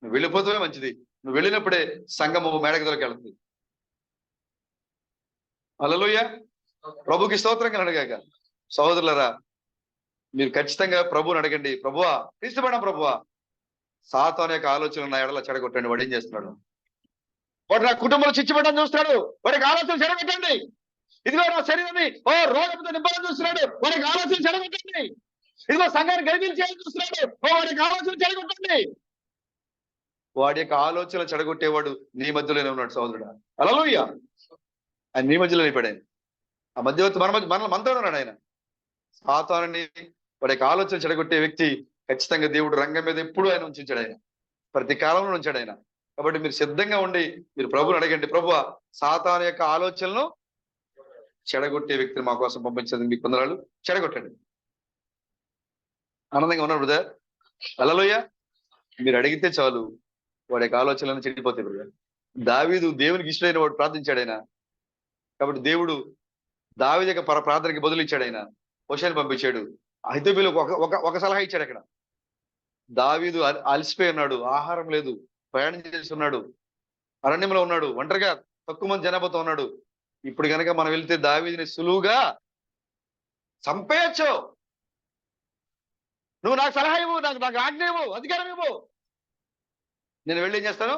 A: నువ్వు వెళ్ళిపోతావే మంచిది. నువ్వు వెళ్ళినప్పుడే సంఘము మేడగదిలోకి వెళ్తుంది. హల్లెలూయా. ప్రభుకి స్తోత్రం అడగాక. సహోదరులరా, మీరు ఖచ్చితంగా ప్రభువుని అడగండి. ప్రభువా, క్రీస్తుపడిన ప్రభువా, సాతాను యొక్క ఆలోచనలు నా ఎడల చెడగొట్టండి. వాడు ఏం చేస్తున్నాడు? వాడు నా కుటుంబంలో చిచ్చుపడని చూస్తున్నాడు, వాడికి ఆలోచన చెడగొట్టండి. ఇదిగో నా శరీరాన్ని రోగంతో నింపాలని చూస్తున్నాడు, వాడికి ఆలోచన చెడగొట్టండి. ఇదిగో సంఘాన్ని గర్భించి చేయాలని చూస్తున్నాడు, వాడికి ఆలోచన చెడగొట్టండి. వాడి యొక్క ఆలోచన చెడగొట్టేవాడు నీ మధ్యలోనే ఉన్నాడు సహోదరుడా. హల్లెలూయా. ఆయన నీ మధ్యలో నిలిపాడు. ఆ మధ్యవర్తి మనతో ఉన్నాడు ఆయన. సాతానుని వాడి యొక్క ఆలోచన చెడగొట్టే వ్యక్తి ఖచ్చితంగా దేవుడు రంగం మీద ఎప్పుడు ఆయన ఉంచాడు. ఆయన ప్రతి కాలంలో ఉంచాడు ఆయన. కాబట్టి మీరు సిద్ధంగా ఉండి మీరు ప్రభువుని అడగండి. ప్రభువా, సాతాను యొక్క ఆలోచనలను చెడగొట్టే వ్యక్తిని మా కోసం పంపించేది మీకు కొందరాలు చెడగొట్టండి. ఆనందంగా ఉన్నారు బ్రదర్. హల్లెలూయా. మీరు అడిగితే చాలు, వాడి యొక్క ఆలోచనలను చెడిపోతాయి బ్రదర్. దావీదు దేవునికి ఇష్టమైన వాడు ప్రార్థించాడు ఆయన. కాబట్టి దేవుడు దావీదు యొక్క ప్రార్థనకి బదులు ఇచ్చాడు. ఆయన హూషైని పంపించాడు. అహీతోపెలు ఒక సలహా ఇచ్చాడు అక్కడ. దావీదు అలసిపోయి ఉన్నాడు, ఆహారం లేదు, ప్రయాణం చేస్తున్నాడు, అరణ్యంలో ఉన్నాడు, ఒంటరిగా తక్కువ మంది జనాభాతో ఉన్నాడు. ఇప్పుడు కనుక మనం వెళ్తే దావీదుని సులువుగా చంపేయచ్చు. నువ్వు నాకు సలహా ఇవ్వు, నాకు ఆజ్ఞ ఇవ్వు, అధికారం ఇవ్వు, నేను వెళ్ళి ఏం చేస్తాను?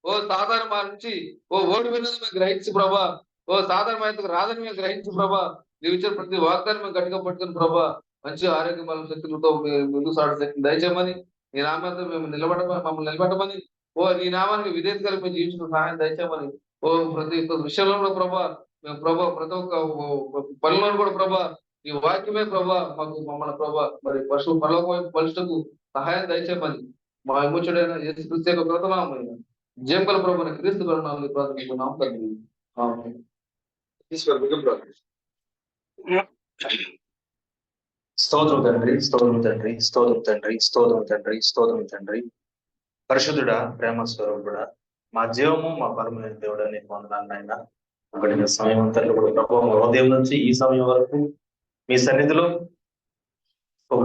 A: ఓ సాధారణ మా నుంచి ఓ ఓడిపోయినది మేము గ్రహించి ప్రభా, ఓ సాధారణమైనందుకు రాదని మేము గ్రహించి ప్రభా, నీవు ఇచ్చిన ప్రతి వాగ్దానం మేము గట్టిగా పట్టుకుని ప్రభా, మంచి ఆరోగ్య బలం శక్తులతో ముందుకు సాగు శక్తిని దయచేయమని, నీ నామంతో మేము మమ్మల్ని నిలబెట్టమని, ఓ నీ నామానికి విధేయత కలిగి మేము జీవించిన సహాయం దయచేయమని, ఓ ప్రతి ఒక్క విషయంలో కూడా ప్రభా, మేము ప్రభా ప్రతి ఒక్క పనిలో కూడా ప్రభా, ఈ వాక్యమే ప్రభా మమ్మల్ని ప్రభా మరి పరలోకం వైపు పలుటకు సహాయం దయచేయమని, మా విమోచకుడైన యేసుక్రీస్తు యొక్క కృతనామమున జయం గల ప్రభువైన క్రీస్తు నామములో ప్రార్థిస్తున్నాము తండ్రి. ఆమేన్. ఈశ్వర్ బిగ్గం ప్రార్థన.
B: స్తోత్రం తండ్రి, స్తోత్రం తండ్రి, స్తోత్రం తండ్రి, స్తోత్రం తండ్రి, స్తోత్రం తండ్రి. పరిశుద్ధుడా, ప్రేమ స్వరూపుడా, మా జీవము మా పరమైన దేవుడా నీకు వందనాలు నాయన. గడిచిన సమయం అంతా కూడా ప్రభావం ఉదయం నుంచి ఈ సమయం వరకు మీ సన్నిధిలో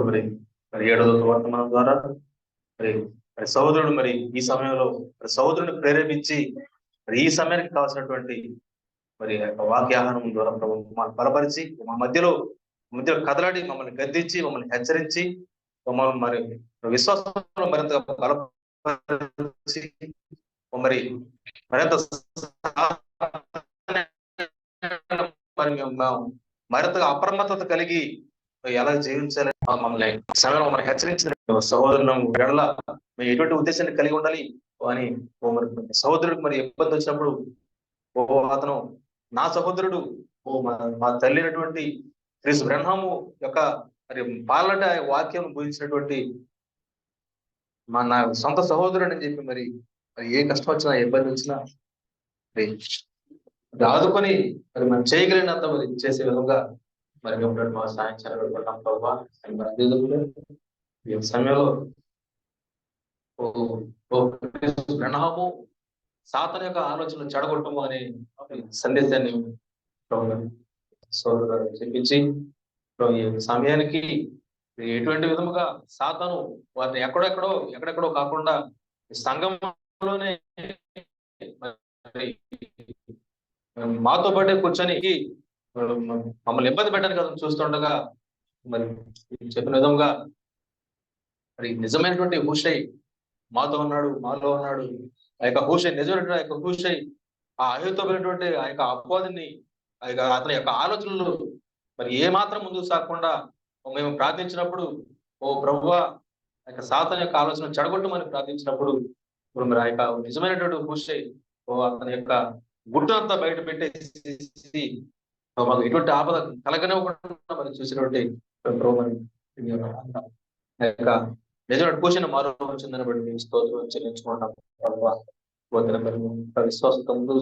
B: మరి 7వ వర్తమానం ద్వారా మరి మరి సహోదరుడు మరి ఈ సమయంలో మరి సహోదరుని ప్రేరేపించి మరి ఈ సమయానికి కావాల్సినటువంటి మరి వాక్యాహారం ద్వారా ప్రభు మమ్మల్ని బలపరిచి మా మధ్యలో కదలాడి మమ్మల్ని గద్దించి మమ్మల్ని హెచ్చరించి మమ్మల్ని మరి విశ్వాసంలో మరింత బలపరిచి మరి మరింత మరి మరింతగా అప్రమత్తత కలిగి ఎలా జీవించాలని మమ్మల్ని సమయంలో మమ్మల్ని హెచ్చరించిన సహోదరులను గడల మేము ఎటువంటి ఉద్దేశాన్ని కలిగి ఉండాలి అని మరి సహోదరుడికి మరి ఇబ్బంది వచ్చినప్పుడు అతను నా సహోదరుడు మా తల్లి అయినటువంటి క్రీస్తు బ్రహ్మము యొక్క మరి పాలట వాక్యం బోధించినటువంటి నా సొంత సహోదరుడు అని చెప్పి మరి ఏ కష్టం వచ్చినా ఇబ్బంది వచ్చినా ఆదుకొని మరి మనం చేయగలిగినంత మరి చేసే విధంగా మరి మా సాయం చేయాలనుకుంటాం ప్రభావ. ఈ సమయంలో బ్రహ్మము సాతాను యొక్క ఆలోచనలు చెడగొట్టము అనే సందేశాన్ని సోదరుడు చెప్పించి ఈ సమయానికి ఎటువంటి విధముగా సాతాను వారిని ఎక్కడెక్కడో కాకుండా సంఘంలోనే మాతో పాటే కూర్చొని మమ్మల్ని ఇబ్బంది పెట్టడానికి కదా చూస్తుండగా మరి చెప్పిన విధంగా మరి నిజమైనటువంటి హూషై మాతో ఉన్నాడు, మాలో ఉన్నాడు. ఆ యొక్క హూషై నిజమైనటువంటి ఆ యొక్క హూషై ఆ అహితమైనటువంటి ఆ యొక్క అపవాదిని అతని యొక్క ఆలోచనలు మరి ఏ మాత్రం ముందుకు సాగకుండా మేము ప్రార్థించినప్పుడు, ఓ ప్రభువా ఆ యొక్క సాతాను యొక్క ఆలోచన చెడగొట్టమని ప్రార్థించినప్పుడు ఇప్పుడు మరి ఆ యొక్క నిజమైనటువంటి హూషై అతని యొక్క గుట్టు అంతా బయట పెట్టేసి మాకు ఎటువంటి ఆపద కలగనివ్వకుండా మరి చూసినటువంటి నిజమైన పూసిన మారు వచ్చిందని బట్టి మేము స్తోత్రం చెల్లించుకుంటాం. విశ్వాసంతో ముందు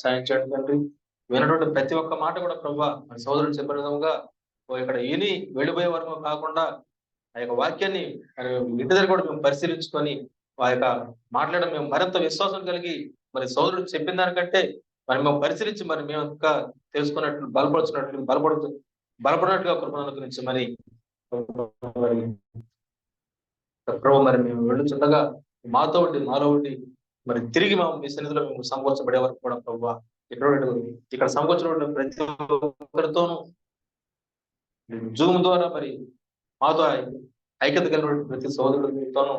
B: సాయం చేయడం తండ్రి. వినటువంటి ప్రతి ఒక్క మాట కూడా ప్రభావ మన సోదరుడు చెప్పిన విధంగా ఇక్కడ ఈని వెళ్ళిపోయే వరకు కాకుండా ఆ యొక్క వాక్యాన్ని ఇంటి దగ్గర కూడా మేము పరిశీలించుకొని ఆ యొక్క మాట్లాడడం మేము మరింత విశ్వాసం కలిగి మరి సోదరుడు చెప్పిన దానికంటే మరి మేము పరిశీలించి మరి మేము ఇంకా తెలుసుకున్నట్లు బలపడినట్టుగా కృపణ గురించి మరి ప్రభు మరి మేము వెళ్ళుచుండగా మాలో ఉండి మరి తిరిగి మేము మీ సన్నిధిలో మేము సంకోచపడే వరకు కూడా ప్రభు ఇక్కడ సంకోచం ప్రతి ఒక్కరితోనూ జూమ్ ద్వారా మరి మాతో ఐక్యత కలిగినటువంటి ప్రతి సోదరుడితోనూ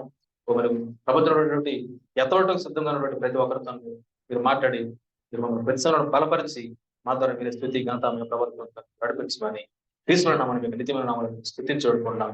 B: మరి ప్రపంచంలోటువంటి ఎత్తవటకు సిద్ధంగా ఉన్నటువంటి ప్రతి ఒక్కరితో మీరు మాట్లాడి మీరు మమ్మల్ని ప్రతి సమయంలో బలపరిచి మా ద్వారా మీరు స్థుతి ఘనత మీ ప్రభుత్వం నడిపించమని క్రీస్తుల నామమున నిత్యమైన నామమున స్తుతించుకుంటున్నాం.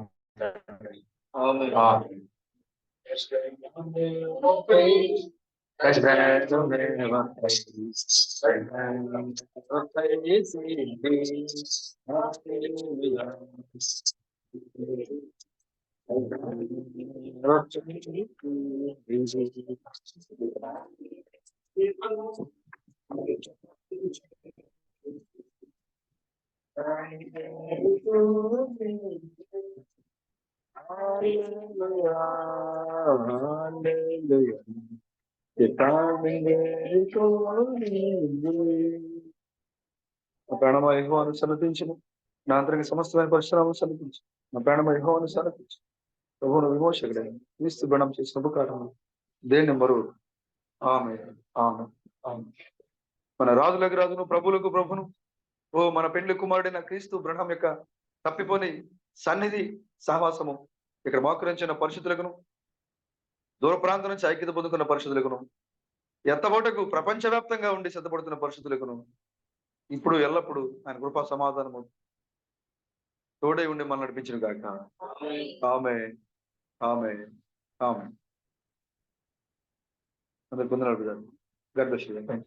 A: ప్రాణమ యెహోవాను సన్నతించును, నా అంతరంగ సమస్తమైన పరిశ్రమను సన్నతించు. నా ప్రాణమ యెహోవాను సన్నతించు. ప్రభువును విమోచకుడైన క్రీస్తు బలం చేసిన ఉపకారము దేన్ని మరువు. ఆమేన్, ఆమేన్, ఆమేన్. మన రాజులకు రాజును ప్రభువులకు ప్రభును ఓ మన పెండ్లి కుమారుడైన క్రీస్తు బ్రహ్మం యొక్క తప్పిపోని సన్నిధి సహవాసము ఇక్కడ మోకరించిన పరిశుద్ధులకును దూర ప్రాంతం నుంచి ఐక్యత పొందుకున్న పరిశుద్ధులకును ఎత్తబోటకు ప్రపంచవ్యాప్తంగా ఉండి సిద్ధపడుతున్న పరిస్థితులకును ఇప్పుడు ఎల్లప్పుడు ఆయన కృపా సమాధానము తోడై ఉండి మనం నడిపించిన కాక. ఆమె ఆమె ఆమె అందరు పొందిన గాడ్ బ్లెస్ యు.